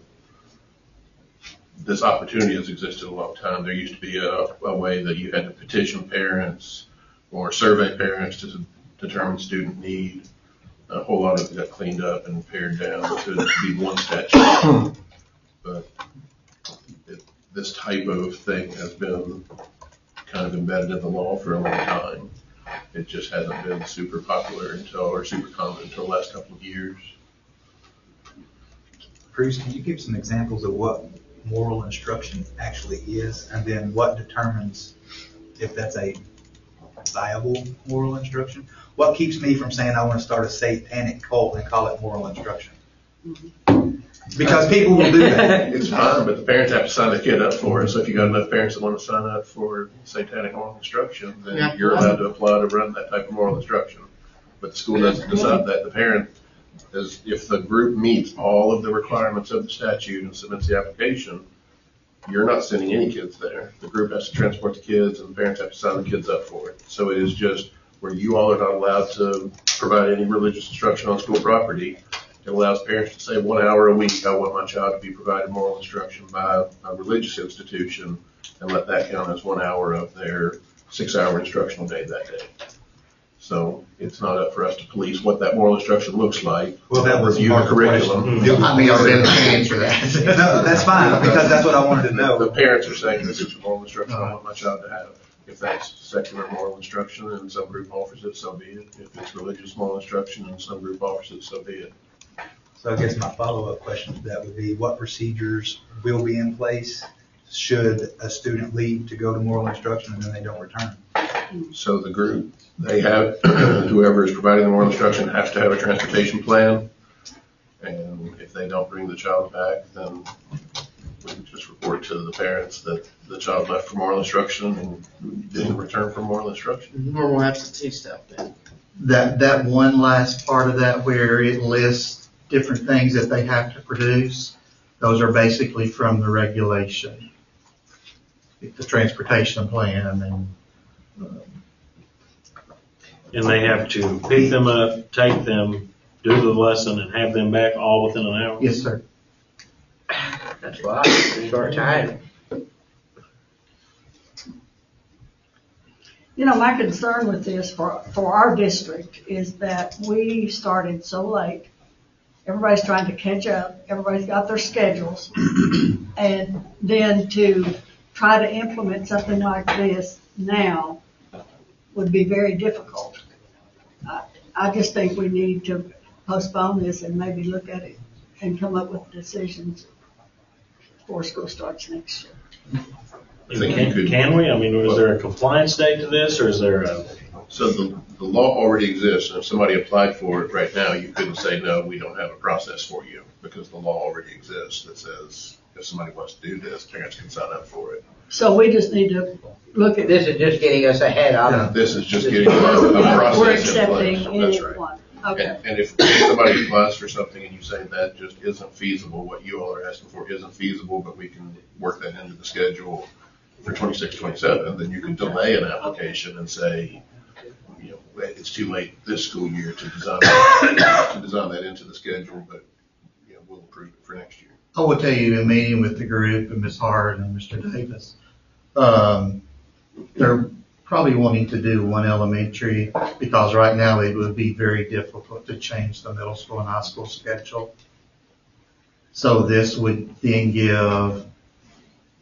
this opportunity has existed a long time. There used to be a way that you had to petition parents or survey parents to determine student need. A whole lot of it got cleaned up and pared down to be one statute. But this type of thing has been kind of embedded in the law for a long time. It just hasn't been super popular or super common until the last couple of years. Bruce, can you give some examples of what moral instruction actually is, and then what determines if that's a viable moral instruction? What keeps me from saying I want to start a satanic cult and call it moral instruction? Because people will do that. It's fine, but the parents have to sign the kid up for it. So if you got enough parents that want to sign up for satanic moral instruction, then you're allowed to apply to run that type of moral instruction. But the school doesn't decide that. The parent is, if the group meets all of the requirements of the statute and submits the application, you're not sending any kids there. The group has to transport the kids, and the parents have to sign the kids up for it. So it is just where you all are not allowed to provide any religious instruction on school property. It allows parents to say 1 hour a week, I want my child to be provided moral instruction by a religious institution, and let that count as 1 hour of their 6-hour instructional day that day. So it's not up for us to police what that moral instruction looks like. Well, that was review the curriculum. I mean, I really can't answer that. No, that's fine, because that's what I wanted to know. The parents are saying this is the moral instruction I want my child to have. If that's secular moral instruction and some group offers it, so be it. If it's religious moral instruction and some group offers it, so be it. So I guess my follow-up question to that would be, what procedures will be in place should a student leave to go to moral instruction and then they don't return? So the group, they have, whoever is providing the moral instruction has to have a transportation plan. And if they don't bring the child back, then we can just report to the parents that the child left for moral instruction and didn't return for moral instruction. Normal absentee stuff then. That one last part of that where it lists different things that they have to produce, those are basically from the regulation. The transportation plan And they have to pick them up, take them, do the lesson, and have them back all within an hour? Yes, sir. That's why it's short time. You know, my concern with this for our district is that we started so late. Everybody's trying to catch up. Everybody's got their schedules. And then to try to implement something like this now would be very difficult. I just think we need to postpone this and maybe look at it and come up with decisions before school starts next year. Can we? I mean, is there a compliance date to this, or is there a? So the law already exists, and if somebody applied for it right now, you couldn't say, no, we don't have a process for you, because the law already exists that says if somebody wants to do this, parents can sign up for it. So we just need to look at. This is just getting us ahead of it. This is just getting a process We're in place. accepting That's any right. one. Okay. And if somebody applies for something and you say that just isn't feasible, what you all are asking for isn't feasible, but we can work that into the schedule for 26, 27, then you can delay an application and say, you know, it's too late this school year to design that into the schedule, but, you know, we'll approve it for next year. I will tell you, in meeting with the group and Ms. Hart and Mr. Davis, they're probably wanting to do one elementary because right now it would be very difficult to change the middle school and high school schedule. So this would then give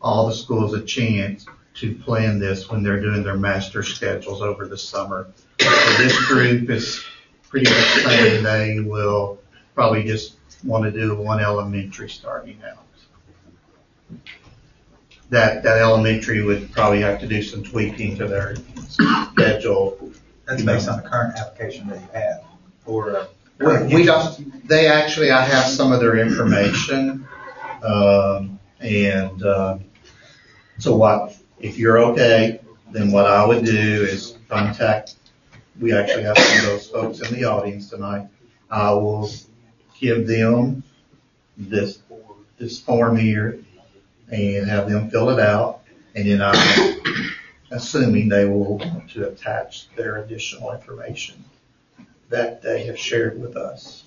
all the schools a chance to plan this when they're doing their master schedules over the summer. So this group is pretty much saying they will probably just want to do one elementary starting out. That elementary would probably have to do some tweaking to their schedule. That's based on the current application that you have, or. We don't, they actually, I have some of their information, so what, if you're okay, then what I would do is contact, we actually have some of those folks in the audience tonight. I will give them this form here and have them fill it out, and then I'm assuming they will want to attach their additional information that they have shared with us.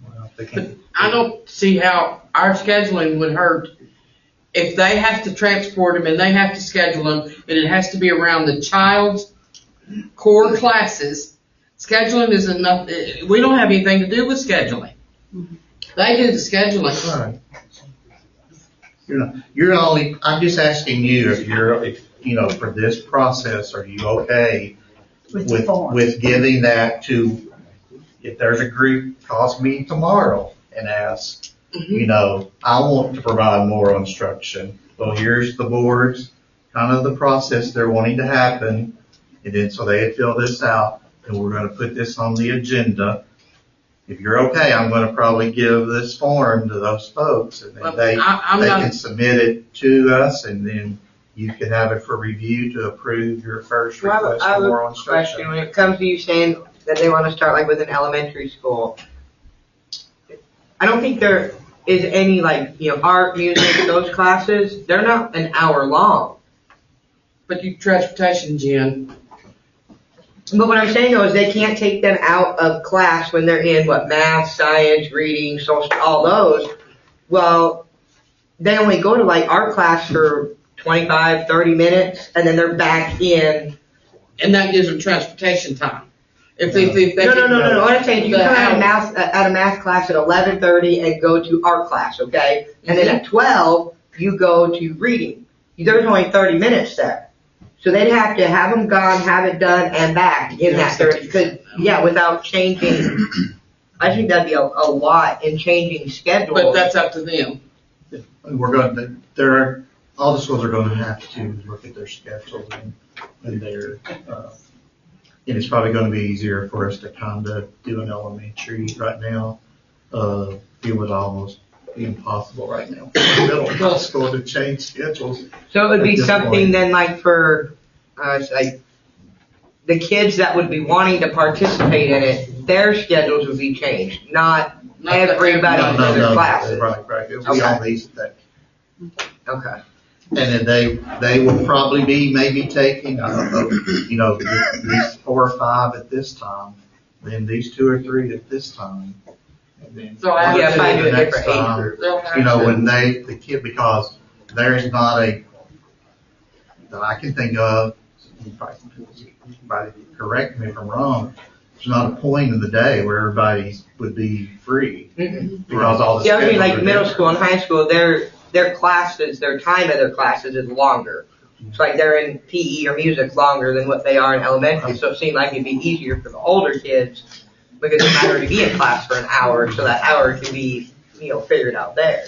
Well, they can, I don't see how our scheduling would hurt if they have to transport them and they have to schedule them, and it has to be around the child's core classes. Scheduling is enough. We don't have anything to do with scheduling. They do the scheduling. Right. You're only, I'm just asking you if for this process, are you okay with giving that to, if there's a group calls me tomorrow and asks, I want to provide more instruction. Well, here's the board's kind of the process they're wanting to happen. And then so they fill this out and we're going to put this on the agenda. If you're okay, I'm going to probably give this form to those folks and then they can submit it to us and then you can have it for review to approve your first request for more instruction. Question. When it comes to you saying that they want to start like with an elementary school, I don't think there is any art, music, those classes. They're not an hour long. But you transportation, Jen. But what I'm saying though is they can't take them out of class when they're in math, science, reading, social, all those. Well, they only go to art class for 25, 30 minutes and then they're back in. And that gives them transportation time. If they No. What I'm saying, you come out of math class at 11:30 and go to art class, okay? And then at 12, you go to reading. There's only 30 minutes there. So they'd have to have them gone, have it done, and back in that 30. Without changing, I think that'd be a lot in changing schedule. But that's up to them. All the schools are going to have to look at their schedules and their, and it's probably going to be easier for us to kind of do an elementary right now. It would almost be impossible right now for middle school to change schedules. So it would be something then for the kids that would be wanting to participate in it, their schedules would be changed, not everybody in their classes. Right. It would be all these things. Okay. And then they will probably be maybe taking, I don't know, these 4 or 5 at this time, then these 2 or 3 at this time. And then So I have to find the a next different age time, group. when the kid, because there is not that I can think of, somebody correct me if I'm wrong, there's not a point in the day where everybody would be free. Because all the schedules are middle different. school and high school, their classes, their time of their classes is longer. It's they're in PE or music longer than what they are in elementary, so it seemed like it'd be easier for the older kids because it's better to be in class for an hour, so that hour can be, figured out there.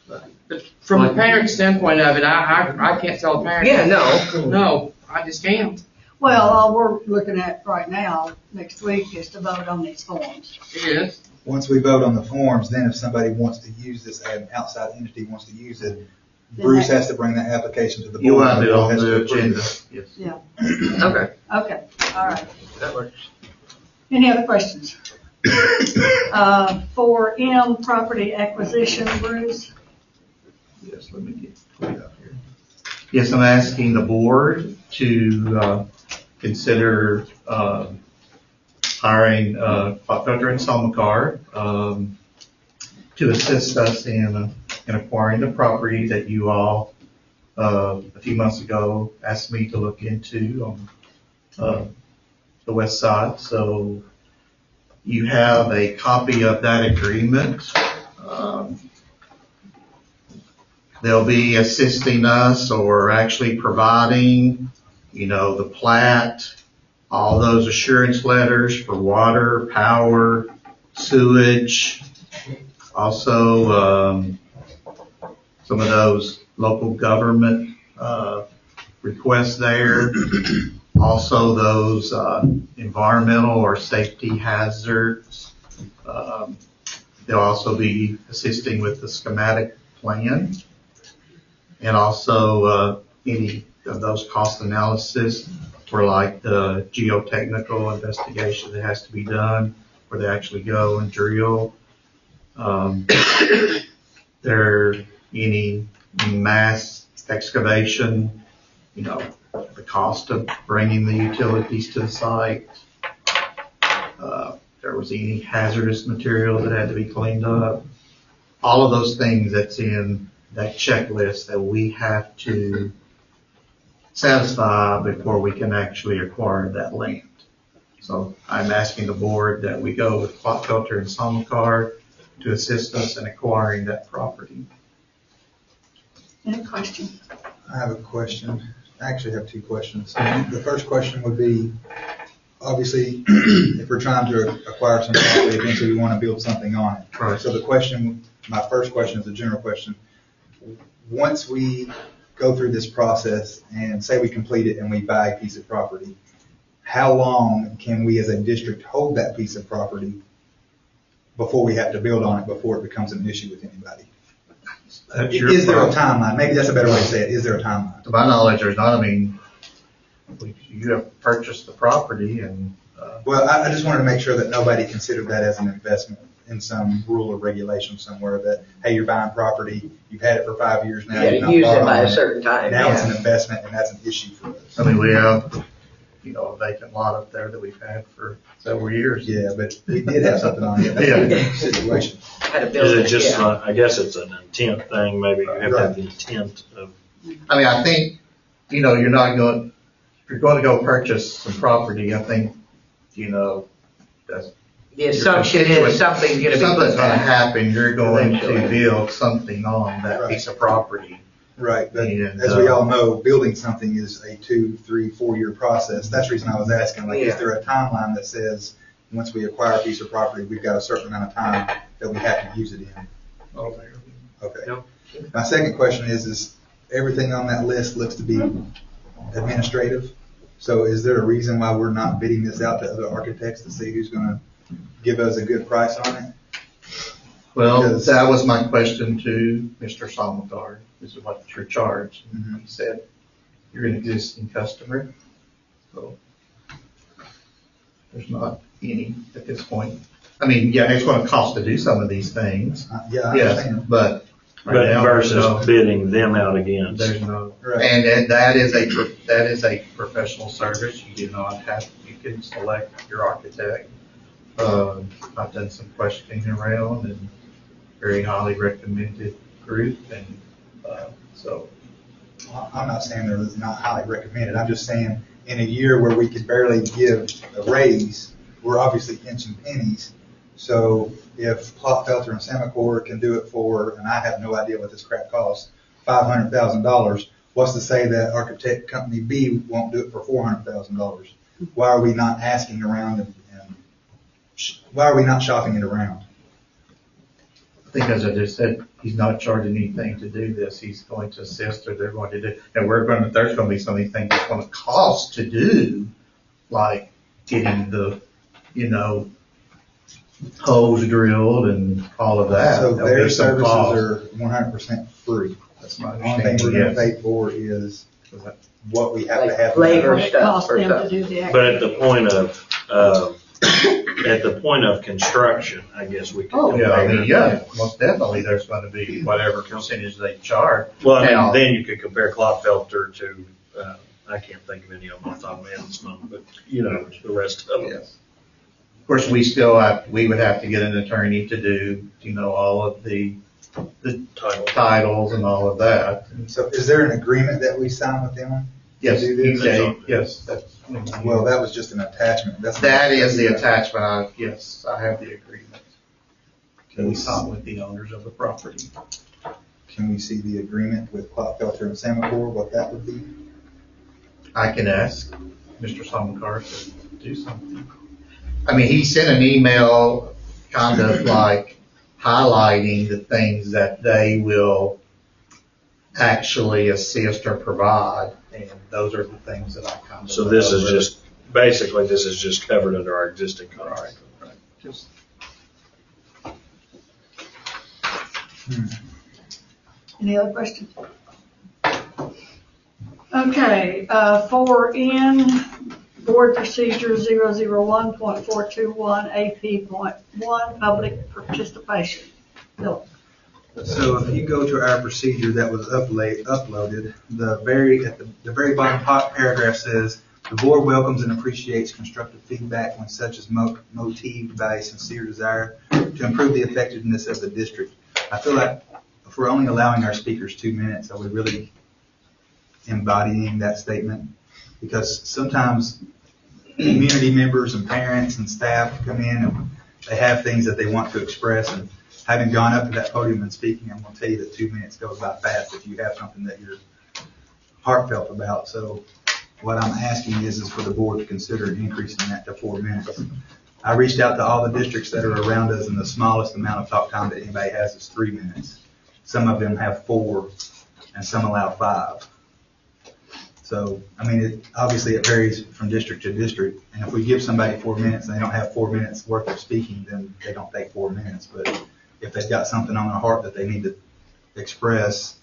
But from a parent standpoint of it, I can't tell a parent. Yeah, no. No, I just can't. Well, all we're looking at right now, next week, is to vote on these forms. Yes. Once we vote on the forms, then if somebody wants to use this, an outside entity wants to use it, Bruce has to bring that application to the board. You want it on the agenda. Yes. Yeah. Okay. Okay, all right. That works. Any other questions? 4M, property acquisition, Bruce. Yes, let me get it up here. Yes, I'm asking the board to consider hiring Clopfelter and Salmakar to assist us in acquiring the property that you all a few months ago asked me to look into on the west side. So you have a copy of that agreement. They'll be assisting us or actually providing, the plat, all those assurance letters for water, power, sewage, also some of those local government requests there. Also those environmental or safety hazards. They'll also be assisting with the schematic plan and also any of those cost analysis for like the geotechnical investigation that has to be done where they actually go and drill. There any mass excavation, the cost of bringing the utilities to the site. There was any hazardous material that had to be cleaned up. All of those things that's in that checklist that we have to satisfy before we can actually acquire that land. So I'm asking the board that we go with Clopfelter and Salmakar to assist us in acquiring that property. Any questions? I have a question. I actually have two questions. The first question would be, obviously, if we're trying to acquire some property, eventually we want to build something on it. Right. So my first question is a general question. Once we go through this process and say we complete it and we buy a piece of property, how long can we as a district hold that piece of property before we have to build on it, before it becomes an issue with anybody? Is there a timeline? Maybe that's a better way to say it. Is there a timeline? To my knowledge, there's not. You have purchased the property and. Well, I just wanted to make sure that nobody considered that as an investment in some rule or regulation somewhere that, hey, you're buying property, you've had it for 5 years now. Yeah, you've not use bought it by on a certain time. Now it's yeah. an investment and that's an issue for us. I mean, we have, a vacant lot up there that we've had for several years. Yeah, but we did have something on it. That's Yeah. a situation. Is it just, I guess it's an intent thing, maybe you have to have the intent of. I mean, I think, you're not going, if you're going to go purchase some property, I think, that's. The assumption is something's going to be Something's put going to back. happen, you're going to Eventually. build something on that Right. piece of property. Right, but And, as we all know, building something is a 2, 3, 4 year process. That's the reason I was asking, like, is Yeah. there a timeline that says, once we acquire a piece of property, we've got a certain amount of time that we have to use it in? Okay. Yep. My second question is everything on that list looks to be administrative. So is there a reason why we're not bidding this out to other architects to see who's gonna give us a good price on it? Well, Because- that was my question to Mr. Salmakar, is what you're charged. Mhm. He said, you're an existing customer, so there's not any at this point. I mean, yeah, it's gonna cost to do some of these things. Yeah, I Yes, understand. but. right But now, versus bidding them out against. There's no, Right. and that is a professional service. You do not have, you can select your architect. I've done some questioning around and very highly recommended group and, so. I'm not saying they're not highly recommended. I'm just saying in a year where we could barely give a raise, we're obviously pinching pennies. So if Clopfelter and Salmakar can do it for, and I have no idea what this crap costs, $500,000, what's to say that architect company B won't do it for $400,000? Why are we not asking around and why are we not shopping it around? I think as I just said, he's not charging anything to do this. He's going to assist or they're going to do, and there's going to be some of these things that's going to cost to do, like getting the, holes drilled and all of that. So There'll their be some services cost. are 100% free. That's my The only thing we're understanding, gonna yes. pay for is what we have to Like have. labor What it stuff costs or them to stuff. do the But activity. at the point of construction, I guess we Oh. could. Yeah, I mean, compare. yeah, most definitely, there's gonna be whatever percentage they charge. Well, I Now- mean, then you could compare Clopfelter to, I can't think of any of them off the top of my head this moment, but you know, the rest of them. Of course, we would have to get an attorney to do, all of the titles and all of that. So is there an agreement that we sign with them? Yes, To do this? yes, that's. Well, that was just an attachment. That is the attachment, yes, I have the agreement. Can we sign with the owners of the property? Can we see the agreement with Clopfelter and Semaphore, what that would be? I can ask Mr. Summercart to do something. I mean, he sent an email kind of like highlighting the things that they will actually assist or provide, and those are the things that I kind of. So this is just, basically, this is just covered under our existing contract. Just Any other questions? Okay, 4N, Board Procedure 001.421, AP.1, Public Participation. Bill? So if you go to our procedure that was uploaded, the very bottom paragraph says, "The board welcomes and appreciates constructive feedback when such is motivated by a sincere desire to improve the effectiveness of the district." I feel like if we're only allowing our speakers 2 minutes, are we really embodying that statement? Because sometimes community members and parents and staff come in and they have things that they want to express, and having gone up to that podium and speaking, I'm going to tell you that 2 minutes goes by fast if you have something that you're heartfelt about. So what I'm asking is for the board to consider increasing that to 4 minutes. I reached out to all the districts that are around us, and the smallest amount of talk time that anybody has is 3 minutes. Some of them have 4, and some allow 5. So, I mean, obviously it varies from district to district, and if we give somebody 4 minutes and they don't have 4 minutes worth of speaking, then they don't take 4 minutes. But if they've got something on their heart that they need to express,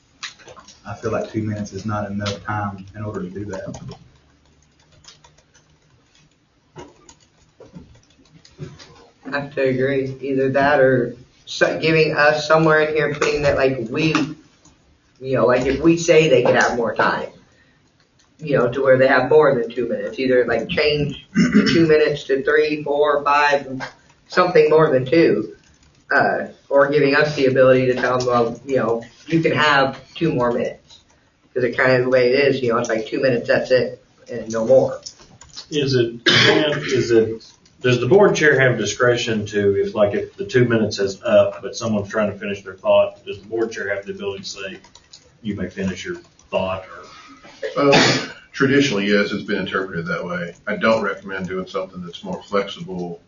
I feel like 2 minutes is not enough time in order to do that. I have to agree, either that or giving us somewhere in here, putting that like like if we say they could have more time, to where they have more than 2 minutes, either like change the 2 minutes to 3, 4, 5, something more than 2, or giving us the ability to tell them, well, you can have 2 more minutes. Because it kind of the way it is, it's like 2 minutes, that's it, and no more. Does the board chair have discretion to, if the 2 minutes is up, but someone's trying to finish their thought, does the board chair have the ability to say, you may finish your thought, or? Traditionally, yes, it's been interpreted that way. I don't recommend doing something that's more flexible,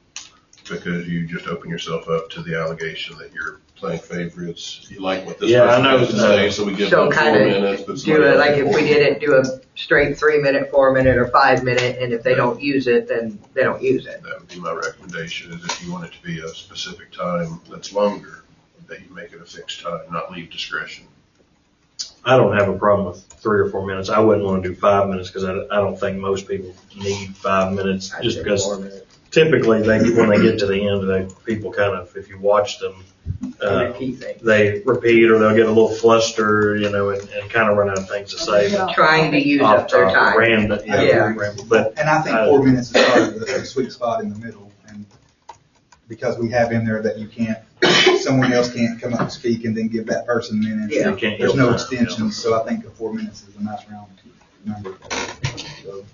because you just open yourself up to the allegation that you're playing favorites. You like what this person has to say, so we give them 4 minutes. But Do it like if we didn't do a straight 3 minute, 4 minute, or 5 minute, and if they don't use it, then they don't use it. That would be my recommendation, is if you want it to be a specific time that's longer, that you make it a fixed time, not leave discretion. I don't have a problem with 3 or 4 minutes. I wouldn't want to do 5 minutes, because I don't think most people need 5 minutes, just because typically when they get to the end, people kind of, if you watch them, they repeat, or they'll get a little flustered, and kind of run out of things to say. Trying to use up their time. Random, but And I think 4 minutes is probably the sweet spot in the middle, and because we have in there that someone else can't come up and speak and then give that person minutes. Yeah. There's no extensions, so I think the 4 minutes is a nice round number. So,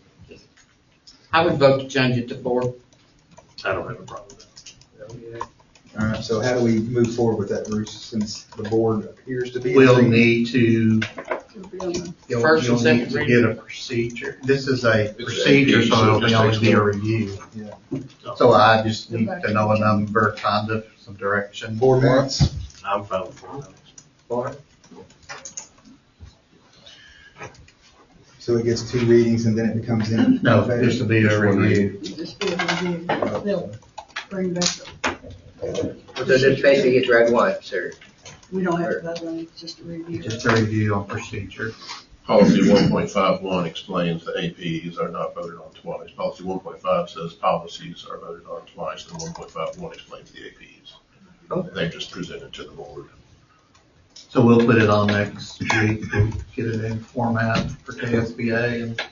I would vote to change it to 4. I don't have a problem with that. all right, so how do we move forward with that, Bruce, since the board appears to be? We'll need to, First and you'll need second to reading. get a procedure. This is a procedure, so it'll be always be a review. Yeah. So I just need to know a number, kind of, some direction. 4 minutes? I'm fine with 4 minutes. 4? So it gets 2 readings and then it becomes in? No, this will be a review. Just do a review. They'll bring back, So this basically gets read once, or? we don't have to vote on it, it's just a review. Just a review on procedure. Policy 1.51 explains the APs are not voted on twice. Policy 1.5 says policies are voted on twice, and 1.51 explains the APs. They're just presented to the board. So we'll put it on next week, we'll get it in format for KSBA, and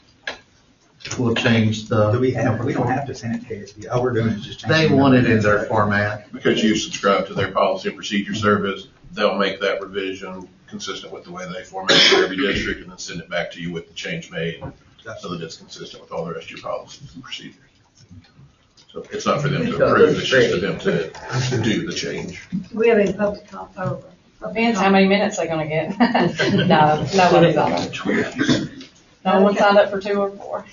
we'll change We don't have to send it to KSB. All we're doing is just changing. They want it in their format. Because you subscribe to their policy and procedure service, they'll make that revision consistent with the way they format it for every district and then send it back to you with the change made so that it's consistent with all the rest of your policies and procedures. So it's not for them to approve, it's just for them to do the change. Do we have any public comment over? Depends how many minutes they're gonna get. No, nobody's on it. No one signed up for 2 or 4.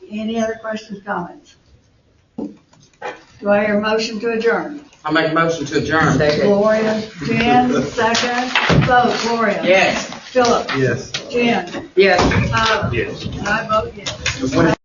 Any other questions, comments? Do I hear a motion to adjourn? I make a motion to adjourn. Gloria, Jen, second. Vote, Gloria. Yes. Philip. Yes. Jen. Yes. Tyler. Yes. And I vote yes.